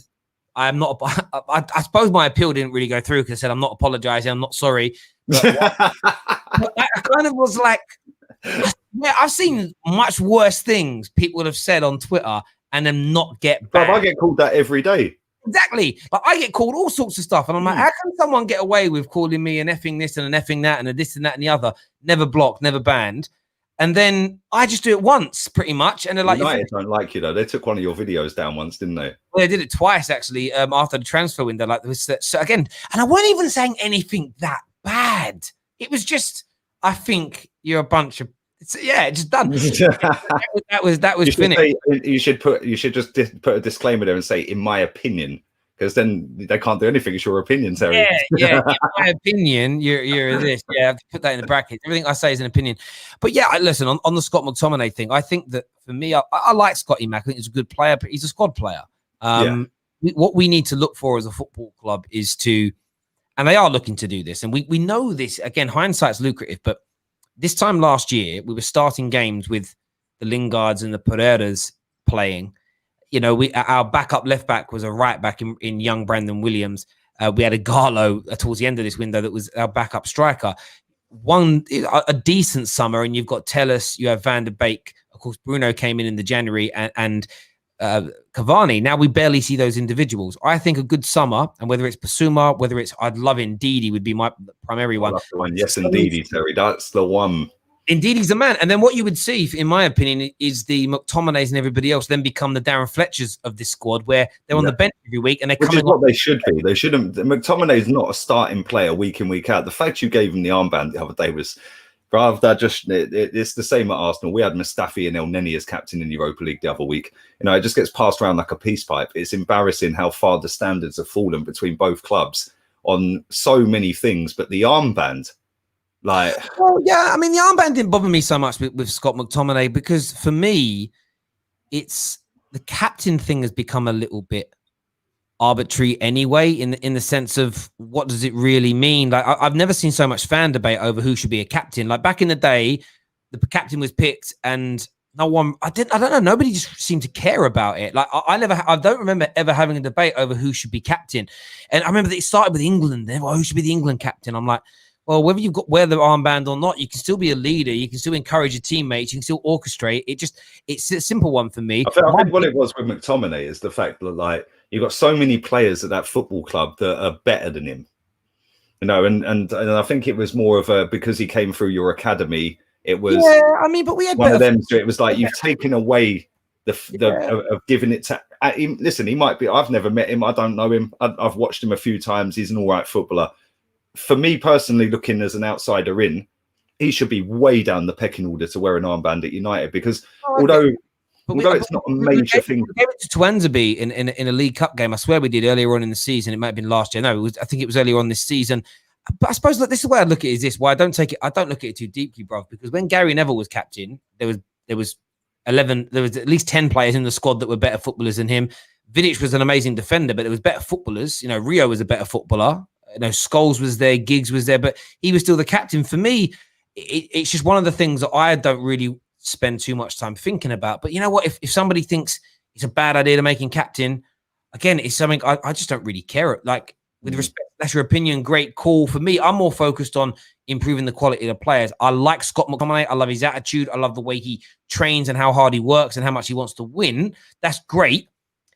I am not. I suppose my appeal didn't really go through because I said I'm not apologizing. I'm not sorry. But I kind of was like, yeah, I've seen much worse things people have said on Twitter and then not get back. I get called that every day. Exactly. Like I get called all sorts of stuff. And I'm like, how can someone get away with calling me an effing this and an effing that and a this and that and the other? Never blocked, never banned. And then I just do it once pretty much. And they're like, United don't like you though. They took one of your videos down once, didn't they? Well, they did it twice actually after the transfer window. Like this. So again, and I wasn't even saying anything that bad. It was just, I think you're a bunch of it's just done. that was finished. You should just put a disclaimer there and say, in my opinion, because then they can't do anything. It's your opinion, Terry. Yeah. In my opinion, you're this. Yeah, I have to put that in the bracket. Everything I say is an opinion. But yeah, listen, on the Scott McTominay thing, I think that for me, I like Scotty Mac. I think he's a good player, but he's a squad player. What we need to look for as a football club is to, and they are looking to do this, and we know this, again, hindsight's lucrative, but this time last year, we were starting games with the Lingards and the Pereiras playing. Our backup left back was a right back in young Brandon Williams. We had a Garlo towards the end of this window that was our backup striker. A decent summer, and you've got Telles, you have Van der Beek. Of course, Bruno came in the January, and Cavani. Now we barely see those individuals. I think a good summer, and whether it's Bissouma, whether it's I'd love Ndidi would be my primary one. That's the one. Yes, Ndidi, Terry. That's the one. Ndidi's the man. And then what you would see, in my opinion, is the McTominays and everybody else then become the Darren Fletchers of this squad, where they're on the bench every week and they're coming. Which is what they should be. They shouldn't. McTominay is not a starting player week in, week out. The fact you gave him the armband the other day was, bruv, it's the same at Arsenal. We had Mustafi and El Neni as captain in Europa League the other week. It just gets passed around like a peace pipe. It's embarrassing how far the standards have fallen between both clubs on so many things. But the armband, the armband didn't bother me so much with Scott McTominay, because for me, it's the captain thing has become a little bit arbitrary anyway, in the sense of what does it really mean? Like I've never seen so much fan debate over who should be a captain. Like back in the day, the captain was picked and no one, I don't know, nobody just seemed to care about it. Like I don't remember ever having a debate over who should be captain. And I remember that it started with England. Who should be the England captain? I'm like, well, whether you've got wear the armband or not, you can still be a leader. You can still encourage your teammates. You can still orchestrate. It's a simple one for me. I think what it was with McTominay is the fact that you've got so many players at that football club that are better than him, and I think it was more of because he came through your academy. It was but we had one of them. So it was like you've taken away of giving it to. Listen, he might be. I've never met him. I don't know him. I've watched him a few times. He's an all right footballer. For me personally, looking as an outsider in, he should be way down the pecking order to wear an armband at United, because although it's not a major thing. We gave it to Twanzebe in a League Cup game. I swear we did earlier on in the season. It might have been last year. No, I think it was earlier on this season. But I suppose this is the way I look at it, is this. Why I don't look at it too deeply, bro. Because when Gary Neville was captain, there was at least 10 players in the squad that were better footballers than him. Vidic was an amazing defender, but there was better footballers. Rio was a better footballer. Scholes was there, Giggs was there, but he was still the captain. For me, it's just one of the things that I don't really spend too much time thinking about. But you know what? If somebody thinks it's a bad idea to make him captain, again, it's something I just don't really care. Like, with respect, that's your opinion. Great call. For me, I'm more focused on improving the quality of the players. I like Scott McTominay. I love his attitude. I love the way he trains and how hard he works and how much he wants to win. That's great.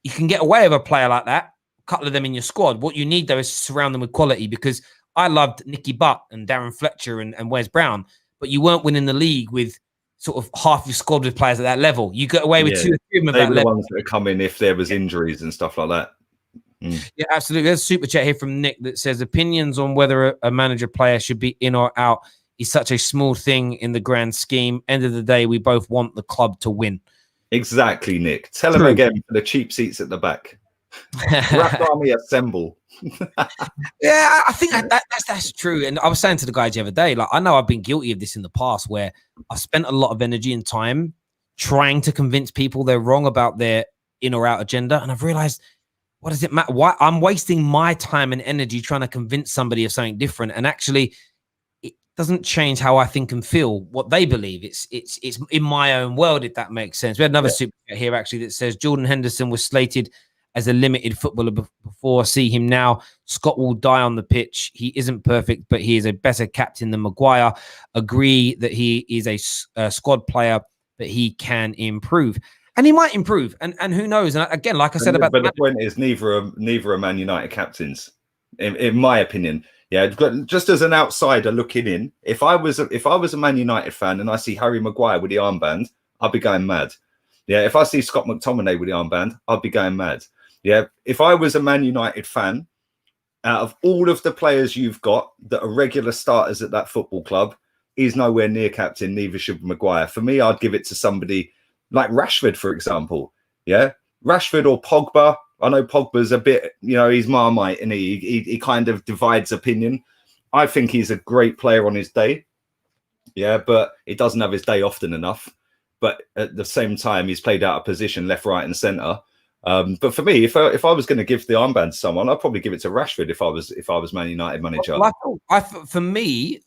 You can get away with a player like that, a couple of them in your squad. What you need, though, is to surround them with quality, because I loved Nicky Butt and Darren Fletcher and Wes Brown, but you weren't winning the league with sort of half your squad with players at that level. You got away with 2 or 3 of them at that level. They were the ones that come in if there was injuries and stuff like that. Yeah, absolutely. There's a super chat here from Nick that says opinions on whether a manager player should be in or out is such a small thing in the grand scheme. End of the day, we both want the club to win. Exactly, Nick. Tell him again for the cheap seats at the back. Raft Army assemble. Yeah, I think that's true. And I was saying to the guys the other day, like, I know I've been guilty of this in the past, where I've spent a lot of energy and time trying to convince people they're wrong about their in or out agenda, and I've realized, what does it matter? Why I'm wasting my time and energy trying to convince somebody of something different, and actually, it doesn't change how I think and feel what they believe. It's in my own world, if that makes sense. We had another super chat here actually that says Jordan Henderson was slated as a limited footballer before. See him now. Scott will die on the pitch. He isn't perfect, but he is a better captain than Maguire. Agree that he is a squad player, but he can improve. And he might improve. And who knows? And again, like I said about... But the point is, neither are Man United captains, in my opinion. Yeah, just as an outsider looking in, if I was a Man United fan and I see Harry Maguire with the armband, I'd be going mad. Yeah, if I see Scott McTominay with the armband, I'd be going mad. Yeah, if I was a Man United fan, out of all of the players you've got that are regular starters at that football club, he's nowhere near captain, neither should Maguire. For me, I'd give it to somebody like Rashford, for example. Yeah, Rashford or Pogba. I know Pogba's a bit, he's Marmite, and he kind of divides opinion. I think he's a great player on his day. Yeah, but he doesn't have his day often enough. But at the same time, he's played out of position, left, right, and centre. But for me, if I was going to give the armband to someone, I'd probably give it to Rashford if I was Man United manager. For me,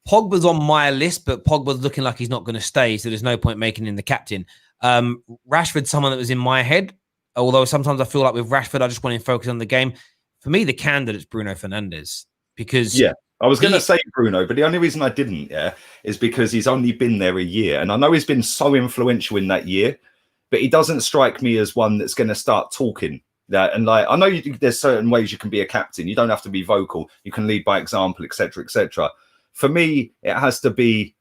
Pogba's on my list, but Pogba's looking like he's not going to stay, so there's no point making him the captain. Rashford's someone that was in my head, although sometimes I feel like with Rashford, I just want to focus on the game. For me, the candidate's Bruno Fernandes, because... Yeah, I was going to say Bruno, but the only reason I didn't, is because he's only been there a year. And I know he's been so influential in that year, but he doesn't strike me as one that's going to start talking. And like, I know there's certain ways you can be a captain. You don't have to be vocal. You can lead by example, etc., etc. For me, it has to be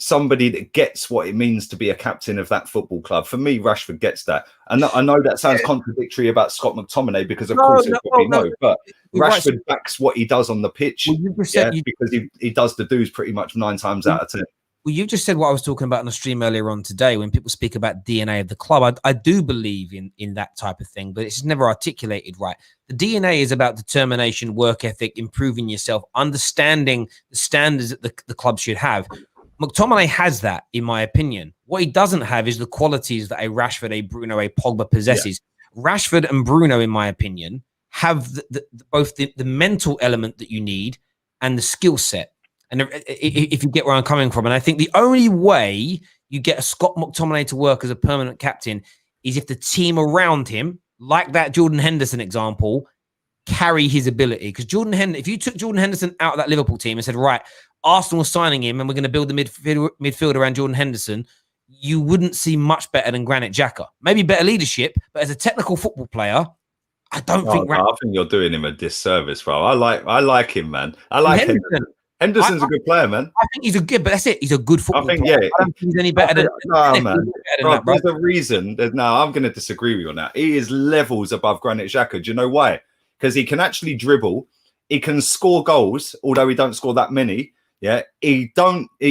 somebody that gets what it means to be a captain of that football club. For me, Rashford gets that. And I know that sounds contradictory about Scott McTominay, because of course he'll probably know, but Rashford backs what he does on the pitch, because he does the do's pretty much 9 times out of 10. Well, you just said what I was talking about on the stream earlier on today, when people speak about DNA of the club. I do believe in that type of thing, but it's never articulated right. The DNA is about determination, work ethic, improving yourself, understanding the standards that the club should have. McTominay has that, in my opinion. What he doesn't have is the qualities that a Rashford, a Bruno, a Pogba possesses. Yeah. Rashford and Bruno, in my opinion, have both the mental element that you need and the skill set. And if you get where I'm coming from, and I think the only way you get a Scott McTominay to work as a permanent captain is if the team around him, like that Jordan Henderson example, carry his ability. Because if you took Jordan Henderson out of that Liverpool team and said, right, Arsenal signing him and we're going to build the midfield around Jordan Henderson, you wouldn't see much better than Granit Xhaka. Maybe better leadership, but as a technical football player, I don't think... I think you're doing him a disservice, bro. I like him, man. I like Henderson. Henderson's a good player, man. I think he's a good, but that's it. He's a good football player. I don't think he's any better than... No, man. Bro, there's a reason. I'm going to disagree with you on that. He is levels above Granit Xhaka. Do you know why? Because he can actually dribble. He can score goals, although he don't score that many. Yeah, he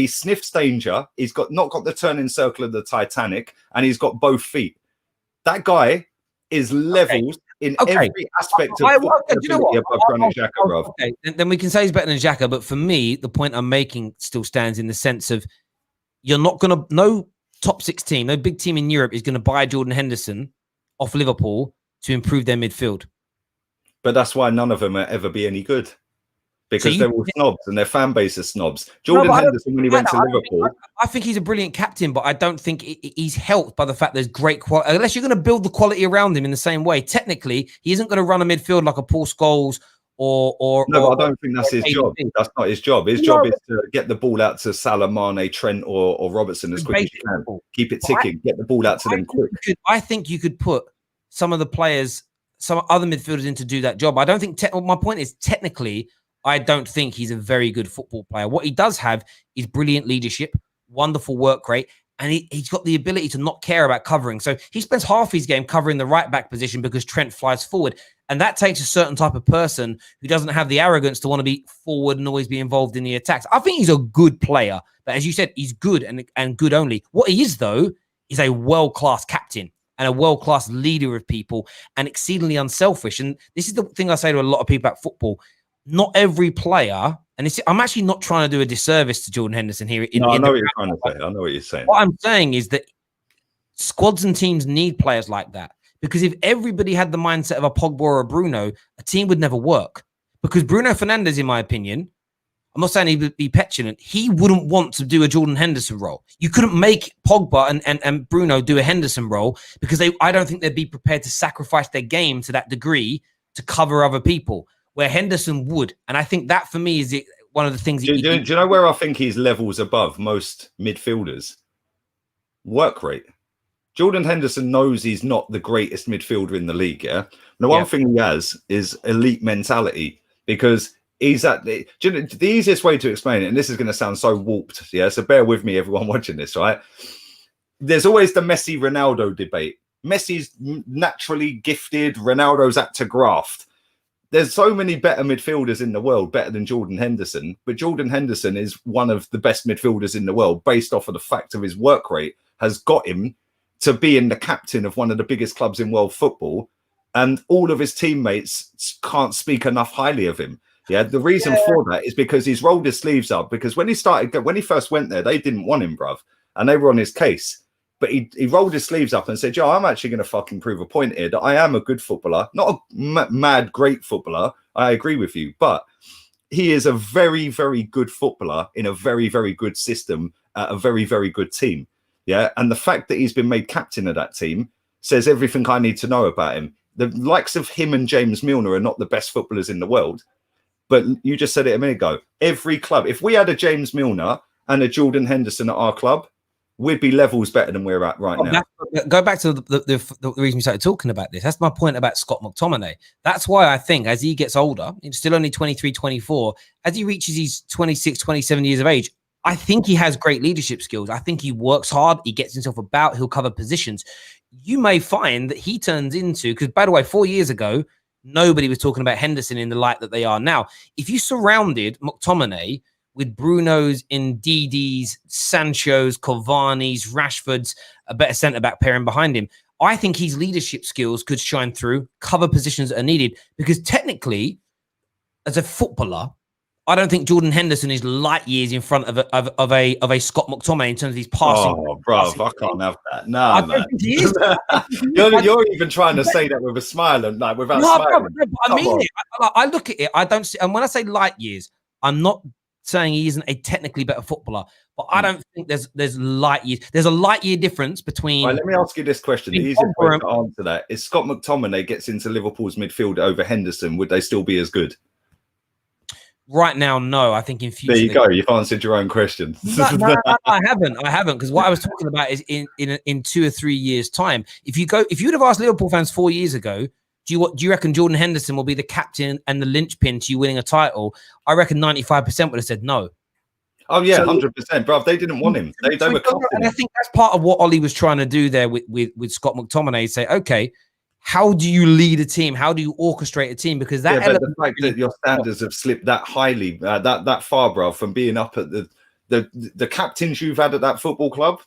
sniffs danger. He's not got the turning circle of the Titanic, and he's got both feet. That guy is levels in every aspect of football above Granit Xhaka, bro. Okay, then we can say he's better than Xhaka, but for me, the point I'm making still stands in the sense of you're not going to, no top 6 team, no big team in Europe is going to buy Jordan Henderson off Liverpool to improve their midfield. But that's why none of them will ever be any good. Because they're all snobs and their fan base is snobs. Jordan Henderson, when he went to Liverpool... I think he's a brilliant captain, but I don't think he's helped by the fact there's great quality. Unless you're going to build the quality around him in the same way. Technically, he isn't going to run a midfield like a Paul Scholes or... No, I don't think that's his job. That's not his job. His job is to get the ball out to Salah, Mane, Trent or Robertson as quick as you can. Keep it ticking. Get the ball out to them quick. I think you could put some of the players, some other midfielders in to do that job. I don't think... my point is, technically... I don't think he's a very good football player. What he does have is brilliant leadership, wonderful work rate, and he's got the ability to not care about covering. So he spends half his game covering the right back position because Trent flies forward. And that takes a certain type of person who doesn't have the arrogance to want to be forward and always be involved in the attacks. I think he's a good player. But as you said, he's good and good only. What he is, though, is a world-class captain and a world-class leader of people and exceedingly unselfish. And this is the thing I say to a lot of people about football. Not every player, and I'm actually not trying to do a disservice to Jordan Henderson here. I know what you're trying to say. I know what you're saying. What I'm saying is that squads and teams need players like that. Because if everybody had the mindset of a Pogba or a Bruno, a team would never work. Because Bruno Fernandes, in my opinion, I'm not saying he would be petulant, he wouldn't want to do a Jordan Henderson role. You couldn't make Pogba and Bruno do a Henderson role because I don't think they'd be prepared to sacrifice their game to that degree to cover other people. Where Henderson would. And I think that for me is one of the things... Do you know where I think he's levels above most midfielders? Work rate. Jordan Henderson knows he's not the greatest midfielder in the league, yeah? The one thing he has is elite mentality because he's at... the easiest way to explain it, and this is going to sound so warped, yeah? So bear with me, everyone watching this, right? There's always the Messi-Ronaldo debate. Messi's naturally gifted. Ronaldo's at to graft. There's so many better midfielders in the world, better than Jordan Henderson. But Jordan Henderson is one of the best midfielders in the world based off of the fact of his work rate has got him to being the captain of one of the biggest clubs in world football. And all of his teammates can't speak enough highly of him. Yeah, the reason for that is because he's rolled his sleeves up. Because when he first went there, they didn't want him, bruv. And they were on his case. But he rolled his sleeves up and said, yo, I'm actually going to fucking prove a point here that I am a good footballer. Not a mad, great footballer. I agree with you. But he is a very, very good footballer in a very, very good system at a very, very good team. Yeah. And the fact that he's been made captain of that team says everything I need to know about him. The likes of him and James Milner are not the best footballers in the world. But you just said it a minute ago. Every club, if we had a James Milner and a Jordan Henderson at our club, we'd be levels better than we're at right now. Go back to the reason we started talking about this. That's my point about Scott McTominay. That's why I think as he gets older, he's still only 23, 24, as he reaches his 26, 27 years of age, I think he has great leadership skills. I think he works hard. He gets himself about. He'll cover positions. You may find that he turns into, because by the way, 4 years ago, nobody was talking about Henderson in the light that they are now. If you surrounded McTominay with Bruno's, Ndidi's, Sancho's, Cavani's, Rashford's, a better centre-back pairing behind him, I think his leadership skills could shine through, cover positions that are needed. Because technically, as a footballer, I don't think Jordan Henderson is light years in front of a Scott McTominay in terms of his passing. Oh, bro, I can't have that. No, man. He is. you're even trying to say that with a smile and like without smiling. Bro, I mean it. I look at it. I don't see, and when I say light years, I'm not saying he isn't a technically better footballer, but I don't think there's light years. There's a light year difference between. Right, let me ask you this question. The easiest way to answer that is: Scott McTominay gets into Liverpool's midfield over Henderson, would they still be as good? Right now, no. I think in future. There you go. You've answered your own question. No, I haven't. Because what I was talking about is in 2 or 3 years' time. If you would have asked Liverpool fans 4 years ago, do you reckon Jordan Henderson will be the captain and the linchpin to you winning a title? I reckon 95% would have said no. Oh yeah, 100%, bro. They didn't want him. They were. And I think that's part of what Ollie was trying to do there with Scott McTominay. Say, okay, how do you lead a team? How do you orchestrate a team? Because that but the fact that your standards have slipped that highly, that far, bro, from being up at the captains you've had at that football club,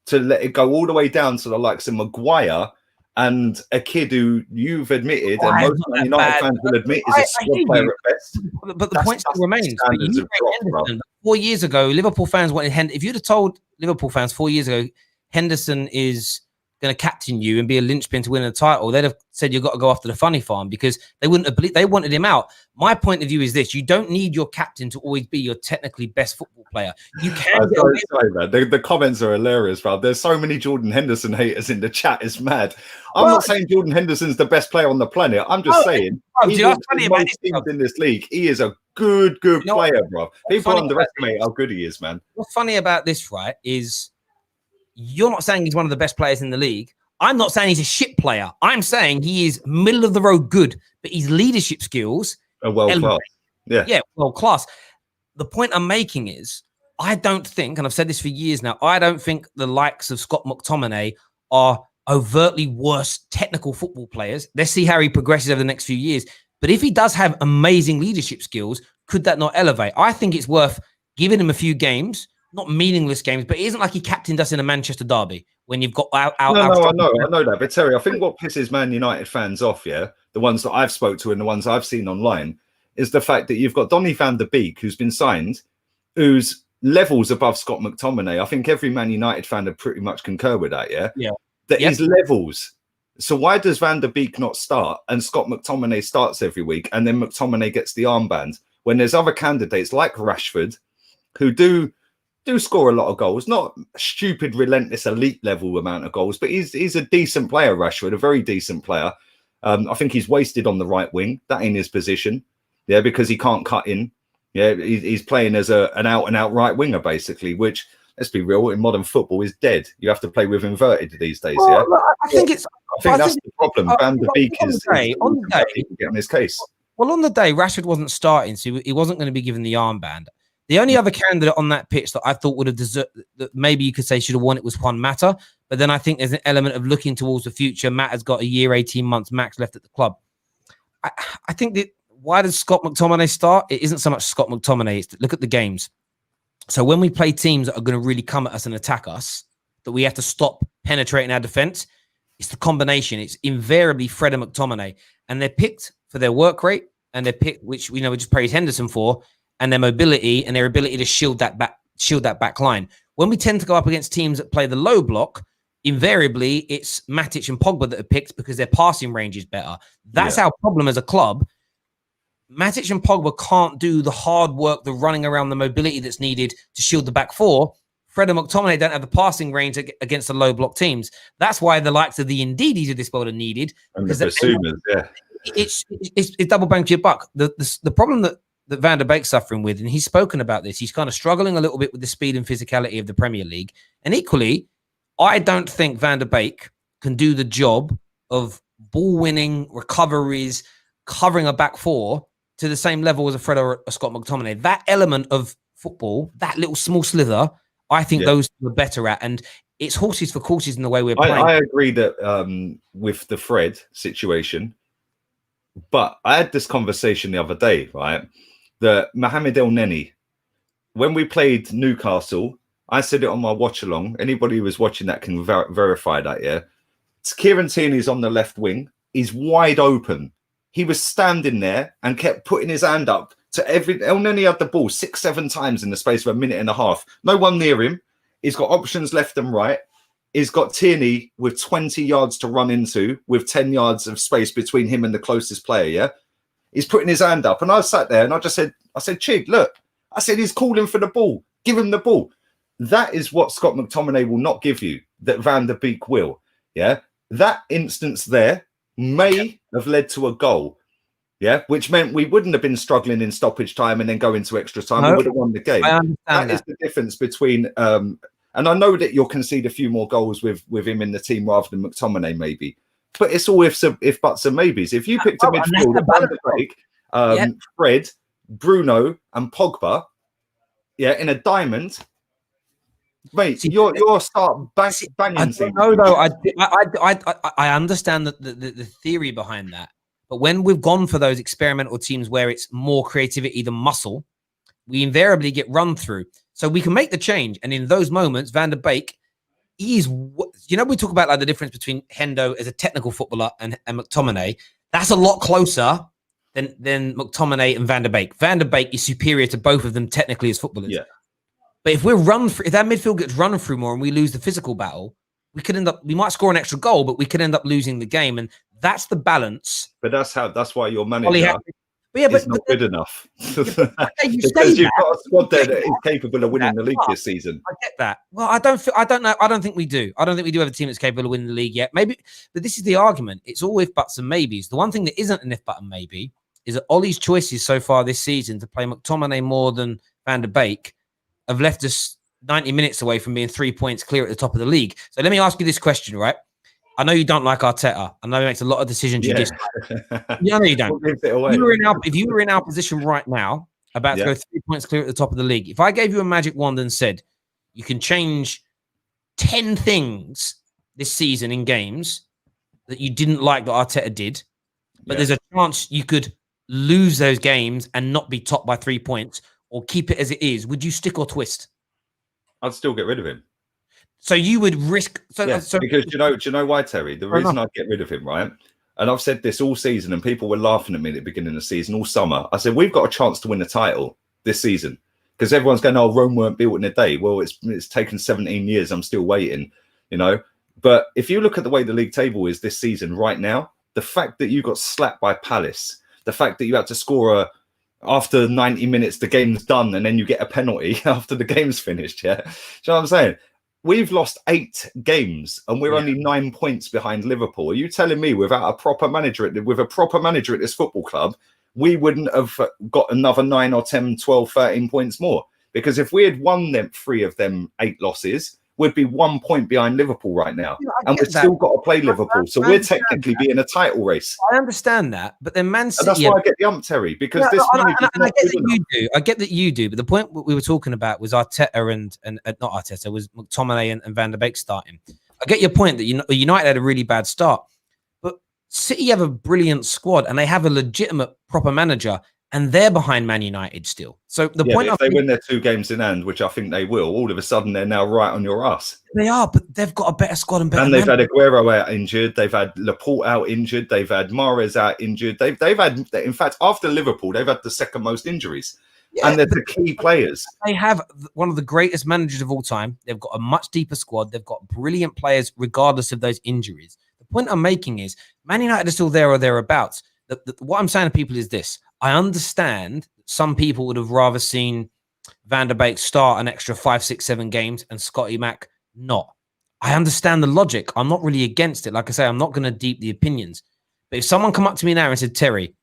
to let it go all the way down to the likes of Maguire and a kid who you've admitted, and most United fans will admit, is a squad player at best. But the point still remains. But you Henderson, 4 years ago, Liverpool fans wanted Henderson. If you'd have told Liverpool fans 4 years ago, Henderson is going to captain you and be a linchpin to win a title, they'd have said you've got to go after the funny farm, because they wouldn't have believed. They wanted him out. My point of view is this: you don't need your captain to always be your technically best football player. You can. Sorry, man. The comments are hilarious, bro. There's so many Jordan Henderson haters in the chat. It's mad. I'm not saying Jordan Henderson's the best player on the planet. I'm just saying he's most teams in this league. He is a good player, bro. People underestimate how good he is, man. What's funny about this, right, is you're not saying he's one of the best players in the league. I'm not saying he's a shit player. I'm saying he is middle of the road good, but his leadership skills are world class. Yeah, world class. The point I'm making is, I don't think, and I've said this for years now, I don't think the likes of Scott McTominay are overtly worse technical football players. Let's see how he progresses over the next few years. But if he does have amazing leadership skills, could that not elevate? I think it's worth giving him a few games, not meaningless games, but it isn't like he captained us in a Manchester derby when you've got I know that. But Terry, I think what pisses Man United fans off, the ones that I've spoke to and the ones I've seen online, is the fact that you've got Donny van der Beek, who's been signed, who's levels above Scott McTominay. I think every Man United fan would pretty much concur with that, that he's levels. So why does Van der Beek not start and Scott McTominay starts every week, and then McTominay gets the armband, when there's other candidates like Rashford who do score a lot of goals, not stupid, relentless, elite level amount of goals, but he's a decent player, Rashford, a very decent player. I think he's wasted on the right wing. That ain't his position, because he can't cut in. He's playing as an out-and-out right winger, basically, which, let's be real, in modern football is dead. You have to play with inverted these days. I think that's the problem. Van der Beek is getting on his case. Well, on the day, Rashford wasn't starting, so he wasn't going to be given the armband. The only other candidate on that pitch that I thought would have deserved, that maybe you could say should have won it, was Juan Mata. But then I think there's an element of looking towards the future. Matt has got a year, 18 months max left at the club. I think that, why does Scott McTominay start? It isn't so much Scott McTominay. It's look at the games. So when we play teams that are going to really come at us and attack us, that we have to stop penetrating our defense, it's the combination. It's invariably Fred and McTominay. And they're picked for their work rate, and they're picked, which we just praise Henderson for, and their mobility and their ability to shield that back line. When we tend to go up against teams that play the low block, invariably it's Matic and Pogba that are picked because their passing range is better. That's our problem as a club. Matic and Pogba can't do the hard work, the running around, the mobility that's needed to shield the back four. Fred and McTominay don't have the passing range against the low block teams. That's why the likes of the Ndidis of this world are needed. And the Bissoumas, it's double bang for your buck. The problem that Van der Beek's suffering with, and he's spoken about this, he's kind of struggling a little bit with the speed and physicality of the Premier League. And equally, I don't think Van der Beek can do the job of ball winning, recoveries, covering a back four to the same level as a Fred or a Scott McTominay. That element of football, that little small slither, I think those are better at. And it's horses for courses in the way we're playing. I agree that with the Fred situation, but I had this conversation the other day, right? That Mohamed El Neni, when we played Newcastle, I said it on my watch along. Anybody who was watching that can verify that, Kieran Tierney's on the left wing. He's wide open. He was standing there and kept putting his hand up to every. El Neni had the ball 6-7 times in the space of a minute and a half. No one near him. He's got options left and right. He's got Tierney with 20 yards to run into, with 10 yards of space between him and the closest player, He's putting his hand up. And I sat there and I said, Chig, look. I said, he's calling for the ball. Give him the ball. That is what Scott McTominay will not give you, that Van der Beek will. That instance there may have led to a goal, which meant we wouldn't have been struggling in stoppage time and then go into extra time. We would have won the game. That is the difference between... and I know that you'll concede a few more goals with him in the team rather than McTominay, maybe. But it's all if buts and maybes. If you picked a midfield of Van der Beek, Fred, Bruno, and Pogba, in a diamond, Mate, See, your start banging I team. don't know though. I understand the theory behind that, but when we've gone for those experimental teams where it's more creativity than muscle, we invariably get run through. So we can make the change, and in those moments, Van der Beek, we talk about like the difference between Hendo as a technical footballer and McTominay. That's a lot closer than McTominay and Van der Beek. Van der Beek is superior to both of them technically as footballers. Yeah. But if that midfield gets run through more and we lose the physical battle, we might score an extra goal, but we could end up losing the game. And that's the balance. But that's why your manager but is not good enough. Because you've got a squad there that is capable of winning the league this season. I get that. Well, I don't know. I don't think we do. I don't think we do have a team that's capable of winning the league yet. Maybe, but this is the argument. It's all if buts and maybes. The one thing that isn't an if but and maybe is that Ollie's choices so far this season to play McTominay more than Van der Beek have left us 90 minutes away from being 3 points clear at the top of the league. So let me ask you this question, right? I know you don't like Arteta. I know he makes a lot of decisions. Yeah. I know you don't. If you were in our position right now, about to go 3 points clear at the top of the league, if I gave you a magic wand and said you can change 10 things this season in games that you didn't like that Arteta did, but there's a chance you could lose those games and not be topped by 3 points, or keep it as it is, would you stick or twist? I'd still get rid of him. So you would risk... because do you know why, Terry? The reason I'd get rid of him, right? And I've said this all season, and people were laughing at me at the beginning of the season, all summer. I said, we've got a chance to win the title this season. Because everyone's going, oh, Rome weren't built in a day. Well, it's taken 17 years. I'm still waiting, But if you look at the way the league table is this season right now, the fact that you got slapped by Palace, the fact that you had to score after 90 minutes, the game's done, and then you get a penalty after the game's finished. Yeah. Do you know what I'm saying? We've lost 8 games and we're only 9 points behind Liverpool. Are you telling me without a proper manager at this football club, we wouldn't have got another 9 or 10, 12, 13 points more? Because if we had won them 3 of them 8 losses, we'd be 1 point behind Liverpool right now. And we've still got to play Liverpool. So we're technically being a title race. I understand that. But then Man City... And that's why I get the ump, Terry, because this manager's not good enough. I get that you do. But the point we were talking about was Arteta and not Arteta, was McTominay and Van der Beek starting. I get your point that United had a really bad start. But City have a brilliant squad and they have a legitimate proper manager. And they're behind Man United still. So the point if they win their 2 games in hand, which I think they will, all of a sudden they're now right on your ass. They are, but they've got a better squad and better. And they've had Aguero out injured. They've had Laporte out injured. They've had Mahrez out injured. They've had, in fact, after Liverpool, they've had the second most injuries. Yeah, and they're the key players. They have one of the greatest managers of all time. They've got a much deeper squad. They've got brilliant players, regardless of those injuries. The point I'm making is Man United are still there or thereabouts. What I'm saying to people is this. I understand some people would have rather seen Van der Beek start an extra 5, 6, 7 games and Scotty Mac not. I understand the logic. I'm not really against it. Like I say, I'm not going to deep the opinions. But if someone come up to me now and said, Terry,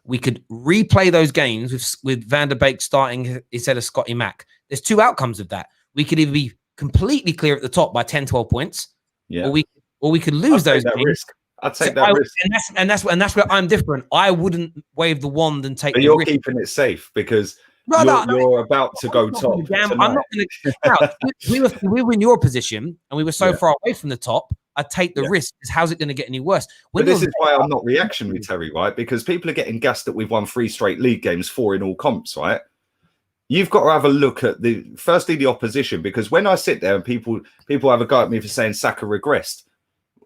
we could replay those games with Van der Beek starting instead of Scotty Mac, there's 2 outcomes of that. We could either be completely clear at the top by 10, 12 points, or we could lose those games. Risk. I'd take that risk. And that's where I'm different. I wouldn't wave the wand and take the risk. You're keeping it safe because you're about to go top. I'm not going to. We were in your position and we were so far away from the top. I'd take the risk. How's it going to get any worse? But this is why I'm not reactionary, Terry, right? Because people are getting gassed that we've won 3 straight league games, 4 in all comps, right? You've got to have a look at firstly the opposition, because when I sit there and people have a go at me for saying Saka regressed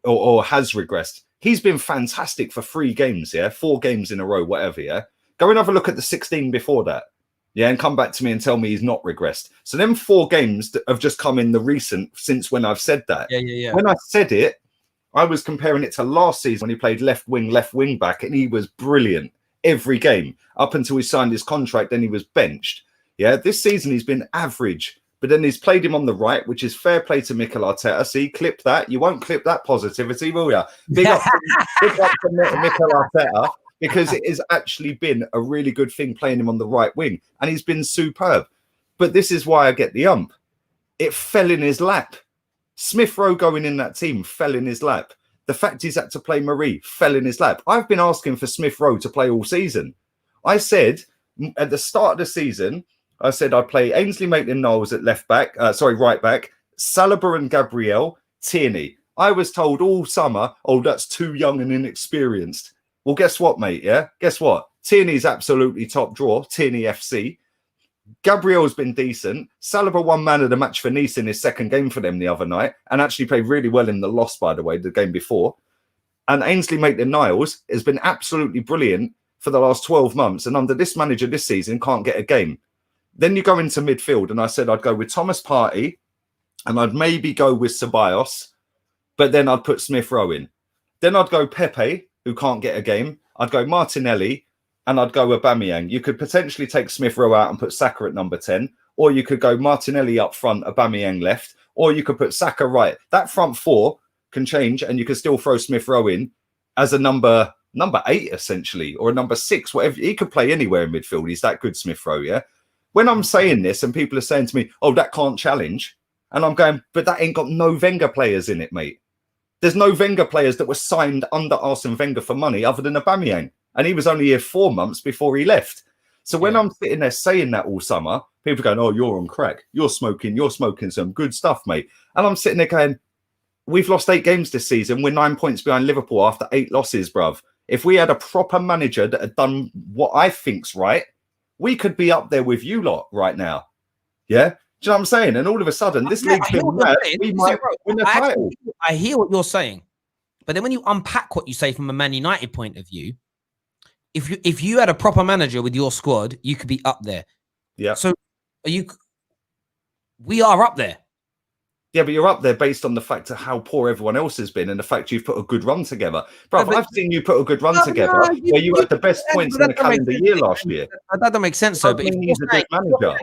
or has regressed, he's been fantastic for 3 games, 4 games in a row, whatever, Go and have a look at the 16 before that, and come back to me and tell me he's not regressed. So them 4 games that have just come in the recent since when I've said that. When I said it, I was comparing it to last season when he played left wing back, and he was brilliant every game up until he signed his contract. Then he was benched. This season he's been average. But then he's played him on the right, which is fair play to Mikel Arteta. See, clip that. You won't clip that positivity, will you? Big up to Mikel Arteta, because it has actually been a really good thing playing him on the right wing. And he's been superb. But this is why I get the ump. It fell in his lap. Smith Rowe going in that team fell in his lap. The fact he's had to play Marie fell in his lap. I've been asking for Smith Rowe to play all season. I said at the start of the season, I said I'd play Ainsley Maitland-Niles at right back, Saliba and Gabriel, Tierney. I was told all summer, oh, that's too young and inexperienced. Well, guess what, mate? Yeah, guess what? Tierney's absolutely top draw. Tierney FC. Gabriel's been decent. Saliba won man of the match for Nice in his second game for them the other night, and actually played really well in the loss, by the way, the game before. And Ainsley Maitland-Niles has been absolutely brilliant for the last 12 months, and under this manager this season can't get a game. Then you go into midfield, and I said I'd go with Thomas Partey, and I'd maybe go with Ceballos, but then I'd put Smith Rowe in. Then I'd go Pepe, who can't get a game. I'd go Martinelli, and I'd go Aubameyang. You could potentially take Smith Rowe out and put Saka at number 10, or you could go Martinelli up front, Aubameyang left, or you could put Saka right. That front four can change, and you can still throw Smith Rowe in as a number 8, essentially, or a number 6, whatever. He could play anywhere in midfield. He's that good, Smith Rowe, yeah? When I'm saying this and people are saying to me, oh, that can't challenge, and I'm going, but that ain't got no Wenger players in it, mate. There's no Wenger players that were signed under Arsene Wenger for money other than Aubameyang. And he was only here 4 months before he left. So when I'm sitting there saying that all summer, people are going, oh, you're on crack. You're smoking some good stuff, mate. And I'm sitting there going, we've lost 8 games this season. We're 9 points behind Liverpool after 8 losses, bruv. If we had a proper manager that had done what I think's right, we could be up there with you lot right now. Yeah? Do you know what I'm saying? And all of a sudden, this league's been mad. We might win the title. I hear what you're saying. But then when you unpack what you say from a Man United point of view, if you had a proper manager with your squad, you could be up there. Yeah. So we are up there. Yeah, but you're up there based on the fact of how poor everyone else has been and the fact you've put a good run together. Bro, I've seen you put a good run together where you had the best points in the calendar year last year. That doesn't make sense, though. But if you're saying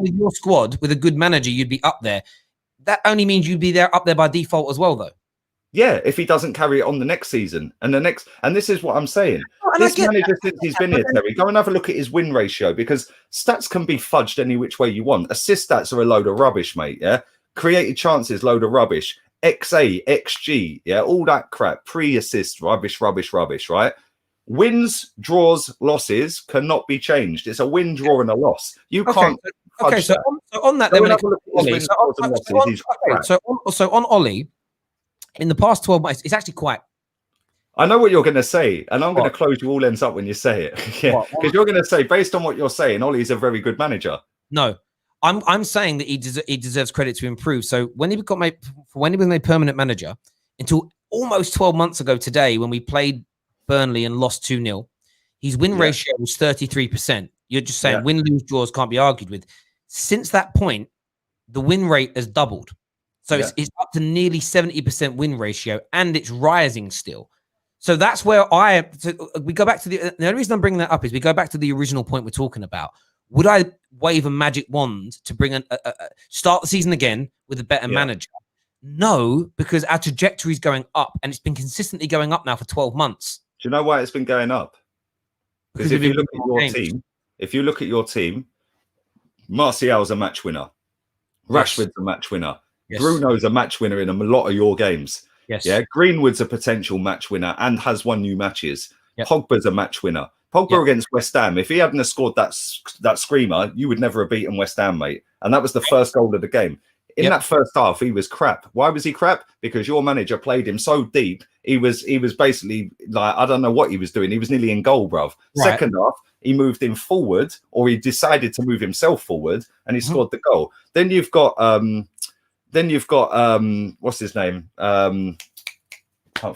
with your squad, with a good manager, you'd be up there. That only means you'd be up there by default as well, though. Yeah, if he doesn't carry it on the next season and this is what I'm saying. This manager, since he's been here, Terry, go and have a look at his win ratio, because stats can be fudged any which way you want. Assist stats are a load of rubbish, mate. Yeah, created chances, load of rubbish. XA, XG, yeah, all that crap. Pre-assist, rubbish, right? Wins, draws, losses cannot be changed. It's a win, draw, and a loss. You can't. Okay, so on that, then, so on Ollie. In the past 12 months, it's actually quite. I know what you're going to say, and I'm going to close you all ends up when you say it. Yeah, because you're going to say, based on what you're saying, Ollie's a very good manager. No, I'm saying that he deserves credit to improve. So when he was made permanent manager, until almost 12 months ago today, when we played Burnley and lost 2-0, his win ratio was 33%. You're just saying win, lose, draws can't be argued with. Since that point, the win rate has doubled. So it's up to nearly 70% win ratio, and it's rising still. So that's where we go back to the only reason I'm bringing that up is we go back to the original point we're talking about. Would I wave a magic wand to bring start the season again with a better manager? No, because our trajectory is going up, and it's been consistently going up now for 12 months. Do you know why it's been going up? Because if you look at your team, Martial's a match winner. Rashford's a match winner. Yes. Bruno's a match winner in a lot of your games. Yes. Yeah. Greenwood's a potential match winner and has won new matches. Yep. Pogba's a match winner. Pogba against West Ham. If he hadn't have scored that screamer, you would never have beaten West Ham, mate. And that was the first goal of the game. In that first half, he was crap. Why was he crap? Because your manager played him so deep. He was basically like, I don't know what he was doing. He was nearly in goal, bruv. Right. Second half, he moved him forward, or he decided to move himself forward, and he scored the goal. Then you've got what's his name? Can't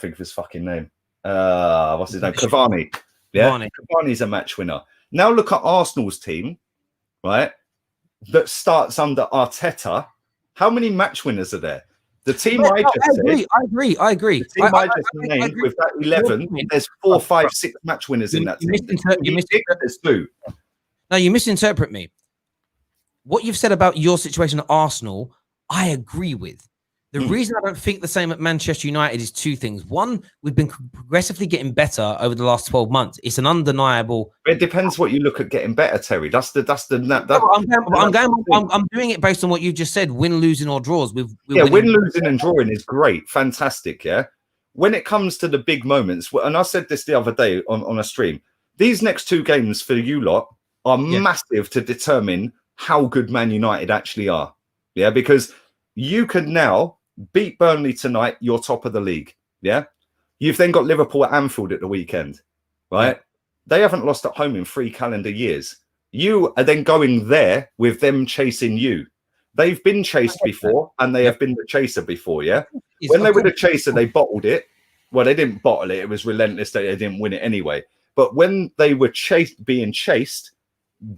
think of his fucking name. What's his name? Cavani. Yeah, Cavani's a match winner. Now look at Arsenal's team, right? That starts under Arteta. How many match winners are there? The team I agree. The team I just named with that 11, there's 4, 5, 6 match winners in that team. You misinterpret me. What you've said about your situation at Arsenal, I agree with. The reason I don't think the same at Manchester United is 2 things. One, we've been progressively getting better over the last 12 months. It's an undeniable. It depends what you look at getting better, Terry. I'm doing it based on what you just said. Win, losing, or draws. Win, losing, and drawing is great, fantastic. Yeah. When it comes to the big moments, and I said this the other day on a stream, these next 2 games for you lot are massive to determine how good Man United actually are. Yeah, because You can now beat Burnley tonight. You're top of the league. Yeah. You've then got Liverpool at Anfield at the weekend, right? Yeah. They haven't lost at home in 3 calendar years. You are then going there with them chasing you. They've been chased before, and they have been the chaser before, yeah? When they were the chaser, they bottled it. Well, they didn't bottle it. It was relentless. They didn't win it anyway. But when they were being chased,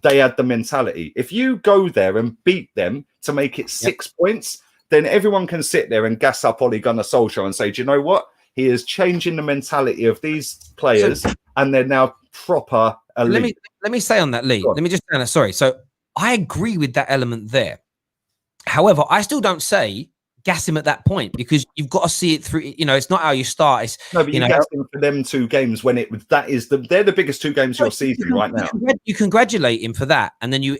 they had the mentality. If you go there and beat them to make it 6 points, then everyone can sit there and gas up Ole Gunnar Solskjaer and say, do you know what? He is changing the mentality of these players, and they're now proper elite. Let me say on that, Lee. Let me just say on that. Sorry. So I agree with that element there. However, I still don't say gas him at that point, because you've got to see it through. You know, it's not how you start. It's, no, but you gas him for them 2 games when they're the biggest 2 games of your season right now. You congratulate him for that, and then you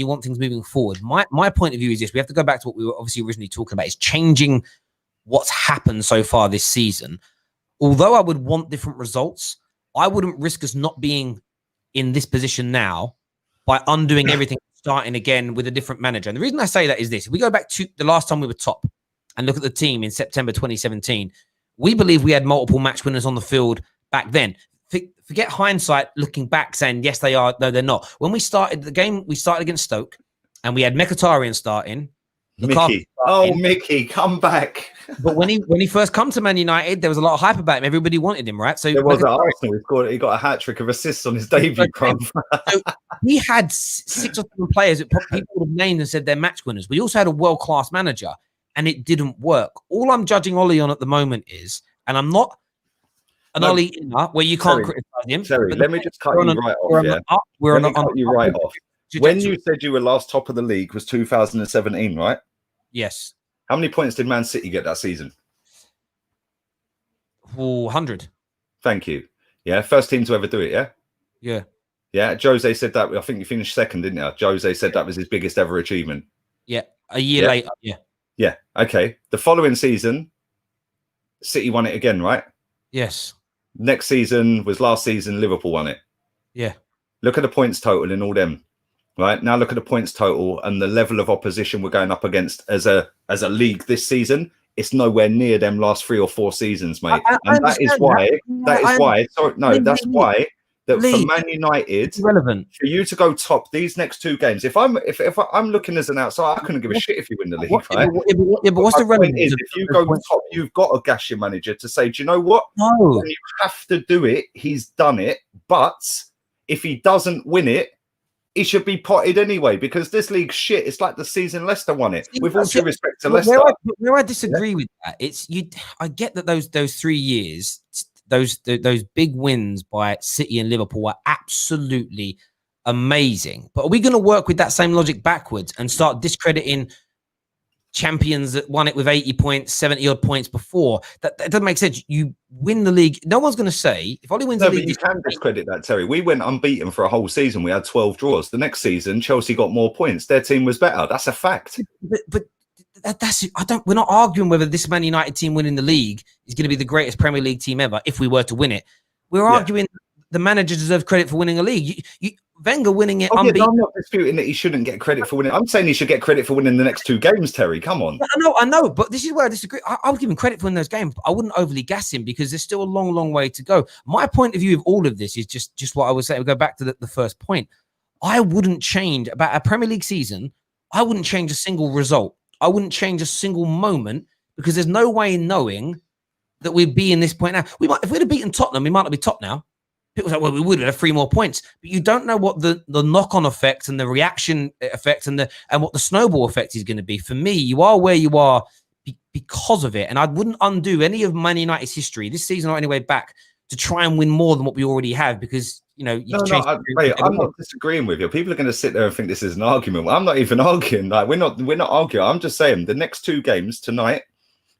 want things moving forward. My point of view is this: we have to go back to what we were obviously originally talking about. Is changing what's happened so far this season. Although I would want different results, I wouldn't risk us not being in this position now by undoing everything, starting again with a different manager. And the reason I say that is this: if we go back to the last time we were top and look at the team in September 2017, we believe we had multiple match winners on the field back then. Forget hindsight, looking back, saying yes, they are. No, they're not. When we started the game, we started against Stoke, and we had Mkhitaryan starting. Mickey. Oh, Mickey, come back. But when he first come to Man United, there was a lot of hype about him. Everybody wanted him, right? So there was at Arsenal. He got a hat-trick of assists on his debut. So we had 6 or 7 players that people would have named and said they're match winners. We also had a world-class manager, and it didn't work. All I'm judging Ollie on at the moment is, and I'm not an Ollie inner where you can't criticize him. Sorry, let me just cut you right off. We're on you right off. When you said you were last top of the league was 2017, right? Yes. How many points did Man City get that season? 100. Thank you. Yeah, first team to ever do it, yeah? Yeah. Yeah, Jose said that. I think you finished second, didn't you? Jose said that was his biggest ever achievement. Yeah, a year later, yeah. Yeah, okay. The following season, City won it again, right? Yes. Next season was last season, Liverpool won it. Yeah. Look at the points total in all them. Right now, look at the points total and the level of opposition we're going up against as a league this season. It's nowhere near them last 3 or 4 seasons, mate. And that is why. That's why that for Man United, relevant for you to go top these next 2 games. If I'm looking as an outsider, I couldn't give a shit if you win the league, right? But what's the relevance? If you go top, you've got to gas your manager to say, do you know what? No, when you have to do it. He's done it, but if he doesn't win it, he should be potted anyway, because this league's shit. It's like the season Leicester won it. With all due respect to Leicester. Where I disagree with that, it's I get that those 3 years, those big wins by City and Liverpool are absolutely amazing. But are we going to work with that same logic backwards and start discrediting champions that won it with 80 points, 70 odd points before? That doesn't make sense. You win the league. No one's going to say if Ollie wins the league. You can discredit that, Terry. We went unbeaten for a whole season. We had 12 draws. The next season, Chelsea got more points. Their team was better. That's a fact. But we're not arguing whether this Man United team winning the league is going to be the greatest Premier League team ever if we were to win it. We're arguing the manager deserves credit for winning a league. Wenger winning it unbeaten. I'm not disputing that he shouldn't get credit for winning. I'm saying he should get credit for winning the next 2 games, Terry. Come on. I know, but this is where I disagree. I would give him credit for winning those games, but I wouldn't overly gas him because there's still a long, long way to go. My point of view of all of this is just what I was saying. We'll go back to the first point. I wouldn't change about a Premier League season. I wouldn't change a single result. I wouldn't change a single moment, because there's no way in knowing that we'd be in this point now. If we'd have beaten Tottenham, we might not be top now. People say, well, we would have 3 more points, but you don't know what the knock-on effect and the reaction effect and what the snowball effect is going to be. For me, you are where you are because of it, and I wouldn't undo any of Man United's history this season or any way back to try and win more than what we already have, because I'm not disagreeing with you. People are going to sit there and think this is an argument. I'm not even arguing. Like we're not arguing. I'm just saying the next 2 games tonight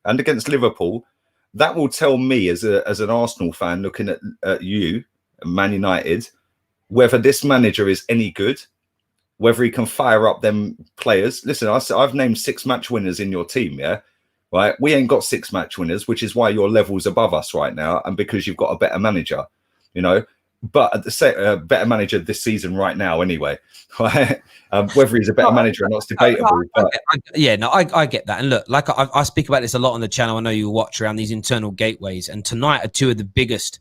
and against Liverpool, that will tell me as an Arsenal fan looking at you, Man United, whether this manager is any good, whether he can fire up them players. Listen, I've named 6 match winners in your team, yeah? Right? We ain't got 6 match winners, which is why your level's above us right now, and because you've got a better manager. You know, but at the better manager this season right now anyway. Right? Whether he's a better manager or not is debatable. I get that. And look, like I speak about this a lot on the channel. I know you watch around these internal gateways, and tonight are two of the biggest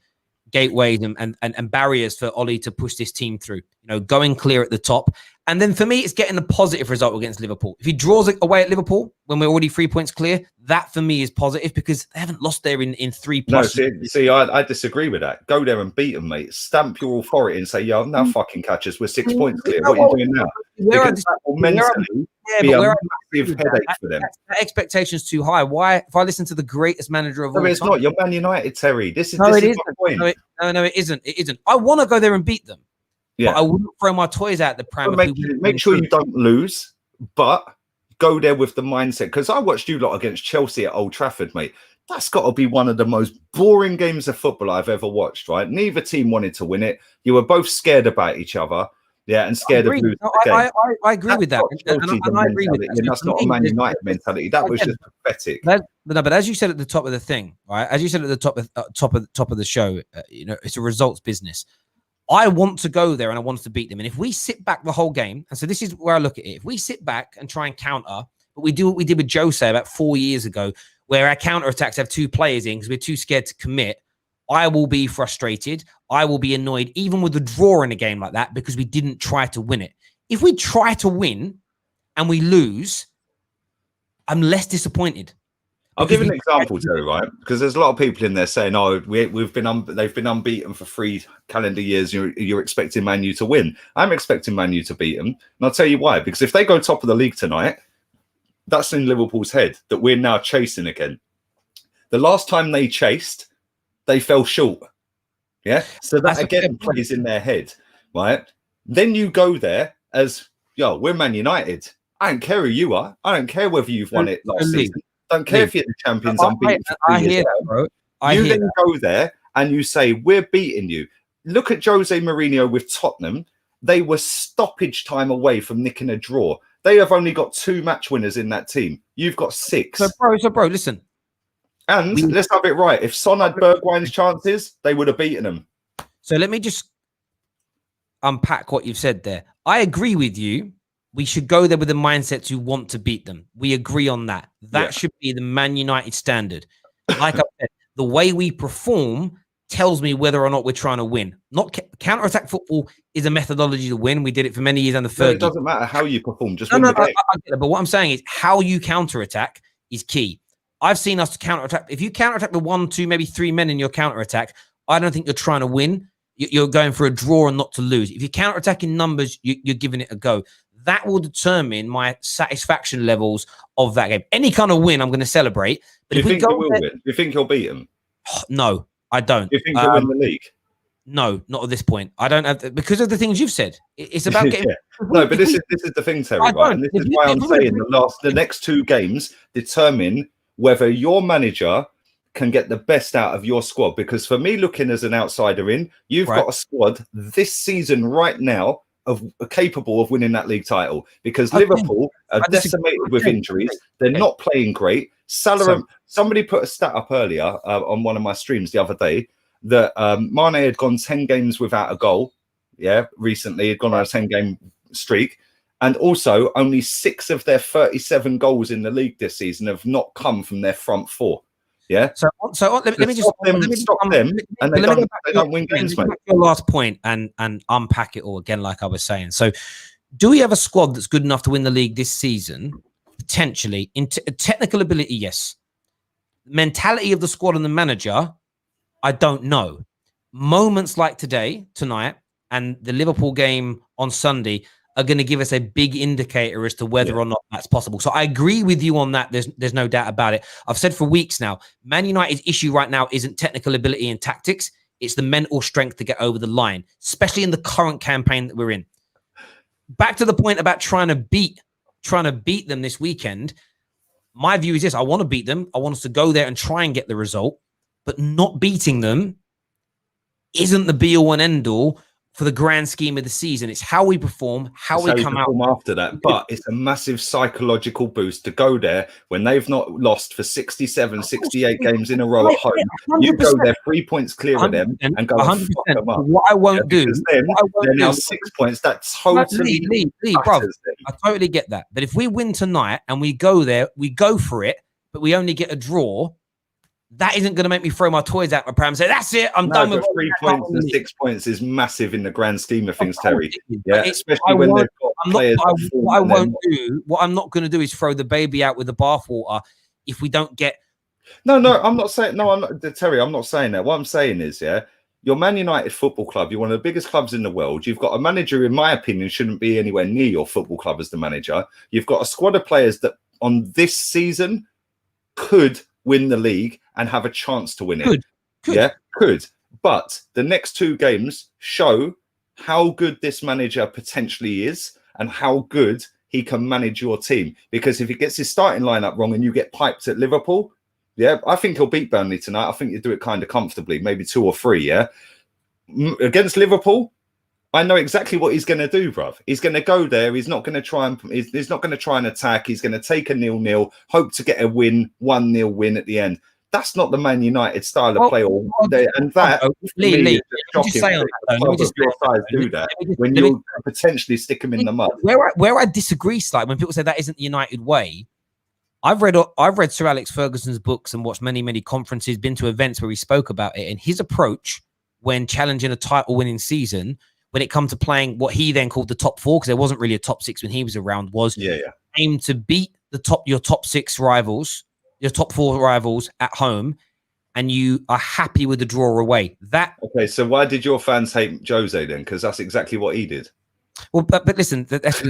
gateways and barriers for Ollie to push this team through. Going clear at the top. And then for me, it's getting a positive result against Liverpool. If he draws it away at Liverpool when we're already 3 points clear, that for me is positive because they haven't lost there in 3+. No, see, I disagree with that. Go there and beat them, mate. Stamp your authority and say, "Yo, now fucking catch us. We're 6 points clear. What are you doing now?" Because that will mentally be a massive headache for them. That expectation's too high. Why? If I listen to the greatest manager of all time, it's not. You're Man United, Terry. This is my point. No, it isn't. It isn't. I want to go there and beat them. Yeah. But I wouldn't throw my toys out the pram. Make sure you don't lose, but go there with the mindset. Because I watched you lot against Chelsea at Old Trafford, mate. That's got to be one of the most boring games of football I've ever watched, right? Neither team wanted to win it. You were both scared about each other. Yeah, and scared of losing the game. I agree with that. And I agree with that. That's not a Man United mentality. That was just pathetic. But as you said at the top of the thing, right? As you said at the top of the show, it's a results business. I want to go there and I want to beat them. And if we sit back the whole game, and so this is where I look at it. If we sit back and try and counter, but we do what we did with Jose about 4 years ago, where our counter-attacks have 2 players in because we're too scared to commit, I will be frustrated. I will be annoyed, even with the draw in a game like that, because we didn't try to win it. If we try to win and we lose, I'm less disappointed. I'll give an example, Terry, right? Because there's a lot of people in there saying, "Oh, they've been unbeaten for 3 calendar years. You're expecting Man U to win." I'm expecting Man U to beat them, and I'll tell you why. Because if they go top of the league tonight, that's in Liverpool's head that we're now chasing again. The last time they chased, they fell short. Yeah, so that again plays in their head, right? Then you go there as, "Yo, we're Man United. I don't care who you are. I don't care whether you've won it last season. Don't care if you're the champions unbeaten." I hear that, bro. You then go there and you say, "We're beating you." Look at Jose Mourinho with Tottenham. They were stoppage time away from nicking a draw. They have only got 2 match winners in that team. You've got 6. So bro, listen. And let's have it right. If Son had Bergwijn's chances, they would have beaten them. So let me just unpack what you've said there. I agree with you. We should go there with the mindset to want to beat them. We agree on that. That should be the Man United standard. Like I said, the way we perform tells me whether or not we're trying to win. Not counter-attack football is a methodology to win. We did it for many years on the third. It doesn't matter how you perform. Just win the game. I get it. But what I'm saying is how you counter-attack is key. I've seen us counter-attack. If you counter-attack with 1, 2, maybe 3 men in your counter-attack, I don't think you're trying to win. You're going for a draw and not to lose. If you're counter-attacking numbers, you're giving it a go. That will determine my satisfaction levels of that game. Any kind of win, I'm going to celebrate. But if we go, win? You think you'll beat them? No, I don't. You think you'll win the league? No, not at this point. I don't have because of the things you've said. It's about getting. No, but this is the thing, Terry. Right, and this is why I'm saying the next 2 games determine whether your manager can get the best out of your squad. Because for me, looking as an outsider in, you've got a squad this season right now capable of winning that league title, because Liverpool are decimated with injuries. They're not playing great. Salah, somebody put a stat up earlier on one of my streams the other day that Mane had gone 10 games without a goal. Yeah, recently he'd gone on a 10-game streak. And also only 6 of their 37 goals in the league this season have not come from their front 4. Yeah. So let me just stop them, and they don't win games, mate. Your last point and unpack it all again, like I was saying. So, do we have a squad that's good enough to win the league this season? Potentially, in technical ability, yes. Mentality of the squad and the manager, I don't know. Moments like tonight, and the Liverpool game on Sunday are going to give us a big indicator as to whether or not that's possible. So I agree with you on that. There's no doubt about it. I've said for weeks now, Man United's issue right now isn't technical ability and tactics. It's the mental strength to get over the line, especially in the current campaign that we're in. Back to the point about trying to beat them this weekend. My view is this. I want to beat them. I want us to go there and try and get the result, but not beating them isn't the be all and end all for the grand scheme of the season. It's how we perform, how we come out after that. But it's a massive psychological boost to go there when they've not lost for 67, 68 games in a row at home. 100%. You go there 3 points clear of them and go and fuck them up. What I won't do, they're now 6 points. That's totally bro. I totally get that. But if we win tonight and we go there, we go for it, but we only get a draw, that isn't going to make me throw my toys out my pram and say, that's it, I'm done with 3 points and 6 points is massive in the grand scheme of things, Terry. Yeah, especially when they've got players. What I'm not going to do is throw the baby out with the bathwater if we don't get. No, I'm not saying. No, I'm not, Terry. I'm not saying that. What I'm saying is, you're Man United Football Club. You're one of the biggest clubs in the world. You've got a manager, in my opinion, shouldn't be anywhere near your football club as the manager. You've got a squad of players that on this season could win the league and have a chance to win it. Could. But the next 2 games show how good this manager potentially is and how good he can manage your team. Because if he gets his starting lineup wrong and you get piped at Liverpool, I think he'll beat Burnley tonight. I think you do it kind of comfortably, maybe 2 or 3. Against Liverpool, I know exactly what he's going to do, bruv. He's going to go there. He's not going to try and attack. He's going to take a 0-0, hope to get a win, 1-0 win at the end. That's not the Man United style of play. And that, Lee, do that when you potentially stick them in the mud. Where I disagree slightly, when people say that isn't the United way, I've read Sir Alex Ferguson's books and watched many conferences, been to events where he spoke about it, and his approach when challenging a title-winning season, when it comes to playing what he then called the top 4, because there wasn't really a top 6 when he was around, was aim to beat your top 6 rivals, your top 4 rivals at home, and you are happy with the draw away. Okay, so why did your fans hate Jose then? Because that's exactly what he did. Well, but listen, that's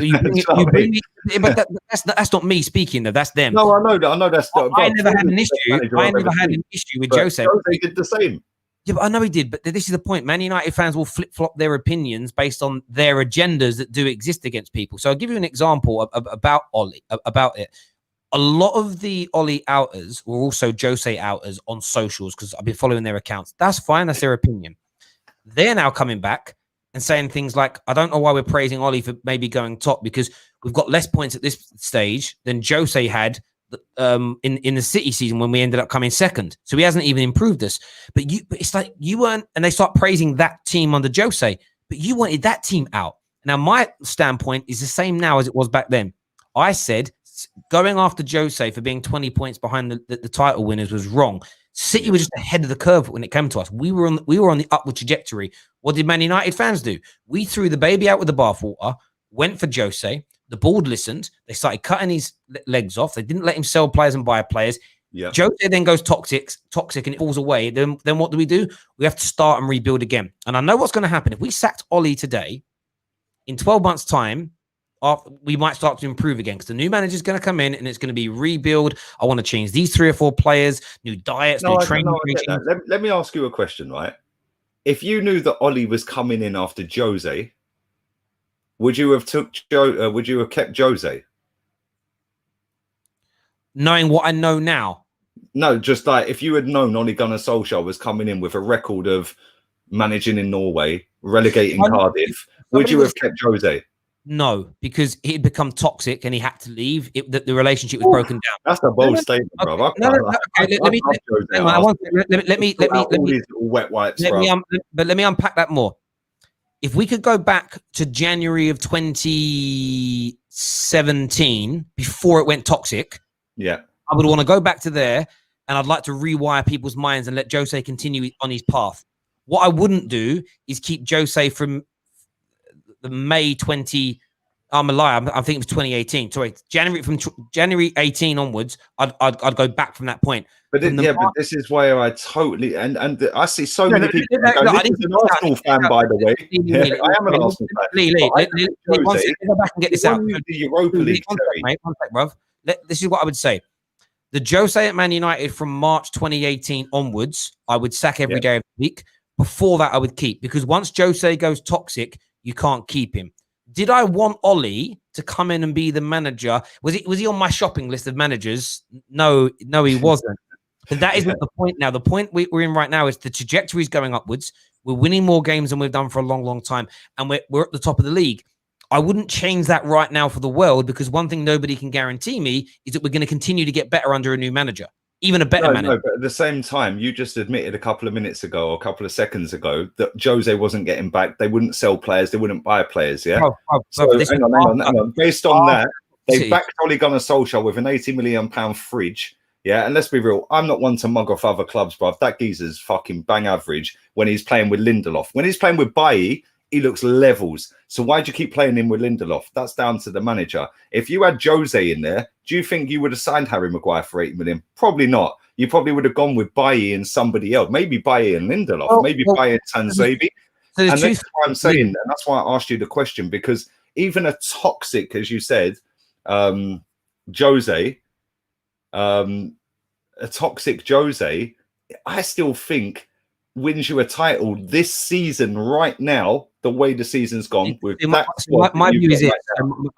not me speaking, though. That's them. No, I know that's. I never had an issue with Jose. Jose did the same. Yeah, but I know he did. But this is the point. Man United fans will flip-flop their opinions based on their agendas that do exist against people. So I'll give you an example about Ollie, about it. A lot of the Ollie outers were also Jose outers on socials because I've been following their accounts. That's fine. That's their opinion. They're now coming back and saying things like, I don't know why we're praising Ollie for maybe going top because we've got less points at this stage than Jose had in the City season when we ended up coming second. So he hasn't even improved us. But it's like you weren't, and they start praising that team under Jose, but you wanted that team out. Now, my standpoint is the same now as it was back then. I said going after Jose for being 20 points behind the title winners was wrong. City was just ahead of the curve when it came to us. We were on the upward trajectory. What did Man United fans do? We threw the baby out with the bathwater, went for Jose. The board listened. They started cutting his legs off. They didn't let him sell players and buy players. Yeah. Jose then goes toxic, and it falls away. Then what do? We have to start and rebuild again. And I know what's going to happen. If we sacked Ollie today, in 12 months' time, we might start to improve again because the new manager is going to come in and it's going to be rebuild. I want to change these 3 or 4 players, new diets, new training. Let me ask you a question, right? If you knew that Ollie was coming in after Jose, would you have kept Jose? Knowing what I know now? No, just like if you had known Ole Gunnar Solskjaer was coming in with a record of managing in Norway, relegating Cardiff, would you have kept Jose? No, because he'd become toxic and he had to leave. The relationship was broken down. That's a bold statement, bro. Let me unpack that more. If we could go back to January of 2017 before it went toxic, I would want to go back to there and I'd like to rewire people's minds and let Jose continue on his path. What I wouldn't do is keep Jose from the May 20. I'm a liar. I think it was 2018. Sorry, January 18 onwards. I'd go back from that point. But this is where I totally and I see so many people. This is an Arsenal fan, by the way. I am an Arsenal fan. Lee, one second, go back and get this out. The Europa League, one sec, bruv. This is what I would say. The Jose at Man United from March 2018 onwards, I would sack every day of the week. Before that, I would keep because once Jose goes toxic, you can't keep him. Did I want Ollie to come in and be the manager? Was he on my shopping list of managers? No, he wasn't. But that isn't the point now. The point we're in right now is the trajectory is going upwards. We're winning more games than we've done for a long, long time. And we're at the top of the league. I wouldn't change that right now for the world, because one thing nobody can guarantee me is that we're going to continue to get better under a new manager, even a better manager. No, but at the same time, you just admitted a couple of minutes ago or a couple of seconds ago that Jose wasn't getting back. They wouldn't sell players. They wouldn't buy players. Yeah. So hang on. Based on that, they backed Ole Gunnar Solskjaer with an £80 million fridge. Yeah, and let's be real, I'm not one to mug off other clubs, bruv. That geezer's fucking bang average when he's playing with Lindelof. When he's playing with Bailly, he looks levels. So why'd you keep playing him with Lindelof? That's down to the manager. If you had Jose in there, do you think you would have signed Harry Maguire for 80 million? Probably not. You probably would have gone with Bailly and somebody else. Maybe Bailly and Lindelof. Maybe Bailly and Tanzabi. And that's why I'm saying, and that's why I asked you the question, because even a toxic, as you said, Jose, a toxic Jose, I still think wins you a title this season right now, the way the season's gone. With my view is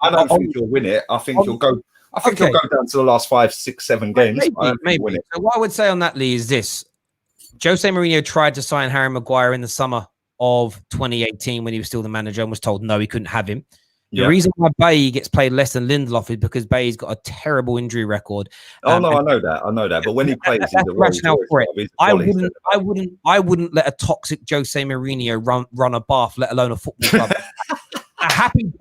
I don't think you'll win it. I think you'll go. I think you'll go down to the last 5, 6, 7 games. Maybe. So what I would say on that, Lee, is this: Jose Mourinho tried to sign Harry Maguire in the summer of 2018 when he was still the manager and was told no, he couldn't have him. The reason why Bailly gets played less than Lindelof is because Bailly's got a terrible injury record. I know that. But when he plays, that's the rationale for it. I wouldn't let a toxic Jose Mourinho run a bath, let alone a football club. a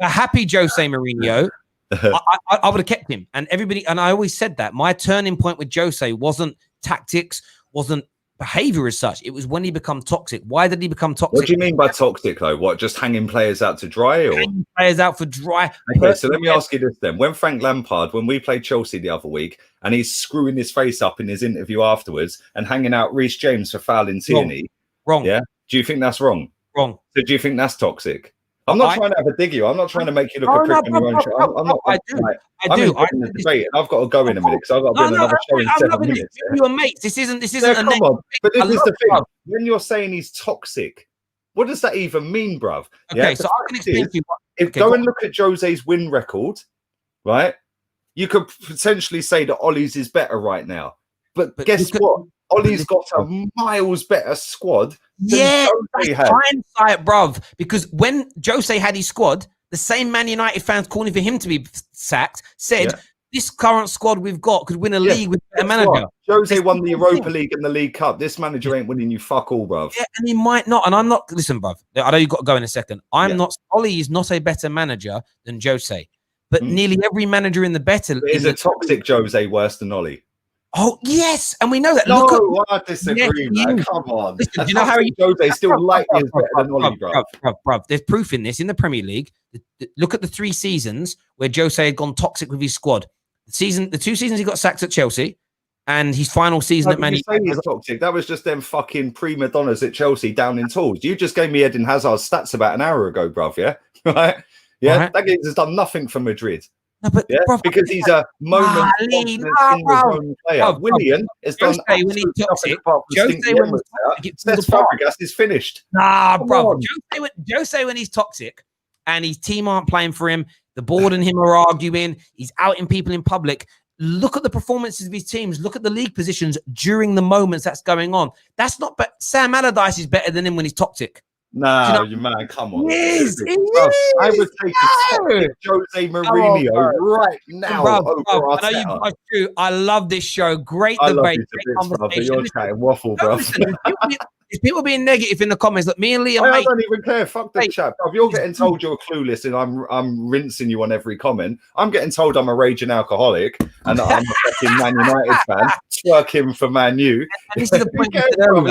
happy Jose Mourinho, I would have kept him. And everybody, and I always said that my turning point with Jose wasn't tactics, wasn't behavior as such. It was when he become toxic. Why did he become toxic? What do you mean by toxic, though? What, just hanging players out to dry? Or hanging players out for dry? Okay, so let me ask you this then. When Frank Lampard, when we played Chelsea the other week, and he's screwing his face up in his interview afterwards and hanging out Reece James for fouling Tierney. Wrong. Yeah. Do you think that's wrong? Wrong. So do you think that's toxic? I'm not trying to have a dig you. I'm not trying to make you look a prick on your own show. I'm not. I do. I'm in the debate, and I've got to go in a minute because I've got to be on another show in 7 minutes. You and mates. This isn't. Come on. But this is the thing. When you're saying he's toxic, what does that even mean, bruv? Okay, so I can explain to you. Go and look at Jose's win record, right? You could potentially say that Ollie's is better right now, but guess what? Ollie's got a miles better squad. Yeah, that's hindsight, bruv. Because when Jose had his squad, the same Man United fans calling for him to be sacked said, this current squad we've got could win a league with a manager. Jose won the Europa League and the League Cup. This manager ain't winning you fuck all, bruv. Yeah, and he might not. And I'm not. Listen, bruv. I know you've got to go in a second. I'm not. Ollie is not a better manager than Jose, but nearly every manager in the better is a toxic Jose worse than Ollie. Oh yes, and we know that. No, I disagree, man. Come on. Listen, do you know how Jose still light years better than Ollie, bruv. There's proof in this in the Premier League. Look at the 3 seasons where Jose had gone toxic with his squad. The 2 seasons he got sacked at Chelsea, and his final season at Man United. He's toxic. That was just them fucking prima donnas at Chelsea down in tools. You just gave me Eden Hazard's stats about an hour ago, bruv. Yeah, right. Yeah, right. That game has done nothing for Madrid. No, but because he's a moment player. Willian has done when he's toxic. Cesc Fabregas is finished. Jose when he's toxic and his team aren't playing for him, the board and him are arguing, he's outing people in public. Look at the performances of his teams. Look at the league positions during the moments that's going on. That's not. But Sam Allardyce is better than him when he's toxic. No, you man, come on. Yes, I would take a toxic Jose Mourinho right now over Arteta. I know you guys do. I love this show. Great debate. Great conversation. You're chatting waffle, bro. Is people being negative in the comments? Look, me and Lee I don't even care. Fuck the chat. If you're getting told you're clueless and I'm rinsing you on every comment, I'm getting told I'm a raging alcoholic and that I'm a fucking Man United fan, twerking for Man U. And this is the point. Everyone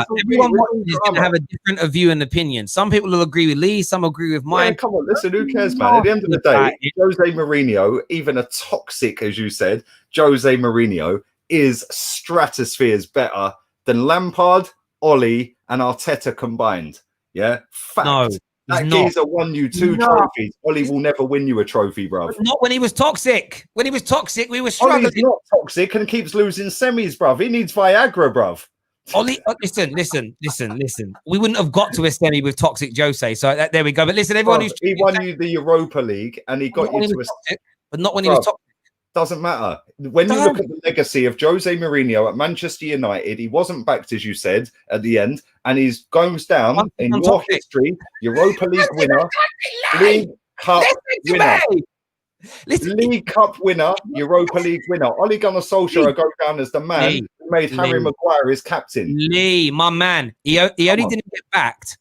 is going to have a different view and opinion. Some people will agree with Lee, some agree with mine. Yeah, come on, listen, who cares, man? At the end of the day, Jose Mourinho, even a toxic, as you said, Jose Mourinho is stratospheres better than Lampard, Ollie, and Arteta combined. Yeah, fact. No, that geezer won you 2 trophies. Ollie will never win you a trophy, bruv. Not when he was toxic. When he was toxic, we were struggling. Ollie's not toxic and keeps losing semis, bruv. He needs Viagra, bruv. Ollie, listen. We wouldn't have got to a semi with toxic Jose. So there we go. But listen, everyone he won you the Europa League and he got you to but not when he was toxic. Doesn't matter. When you look at the legacy of Jose Mourinho at Manchester United, he wasn't backed, as you said, at the end, and he goes down in your history, Europa League winner, League Cup winner. League Cup winner, Europa League winner. Ole Gunnar Solskjaer go down as the man who made Harry Maguire his captain. My man. He only didn't get backed,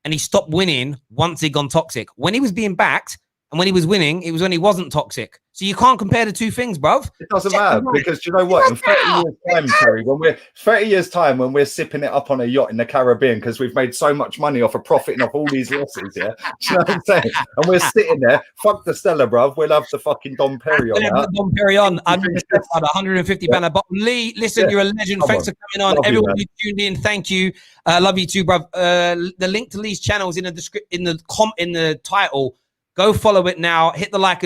and he stopped winning once he gone toxic. When he was being backed and when he was winning, it was when he wasn't toxic. So you can't compare the two things, bruv. It doesn't matter, because you know what? In 30 years' time, Terry, when we're 30 years' time, when we're sipping it up on a yacht in the Caribbean because we've made so much money off of profiting off all these losses, yeah? Do you know what I'm saying? And we're sitting there, fuck the Stella, bruv. We'll have the fucking Dom Perignon. Dom Perignon, 150 banner. But Lee, listen, you're a legend. Thanks for coming on. Everyone who tuned in, thank you. Love you too, bruv. The link to Lee's channel is in the title. Go follow it now. Hit the like and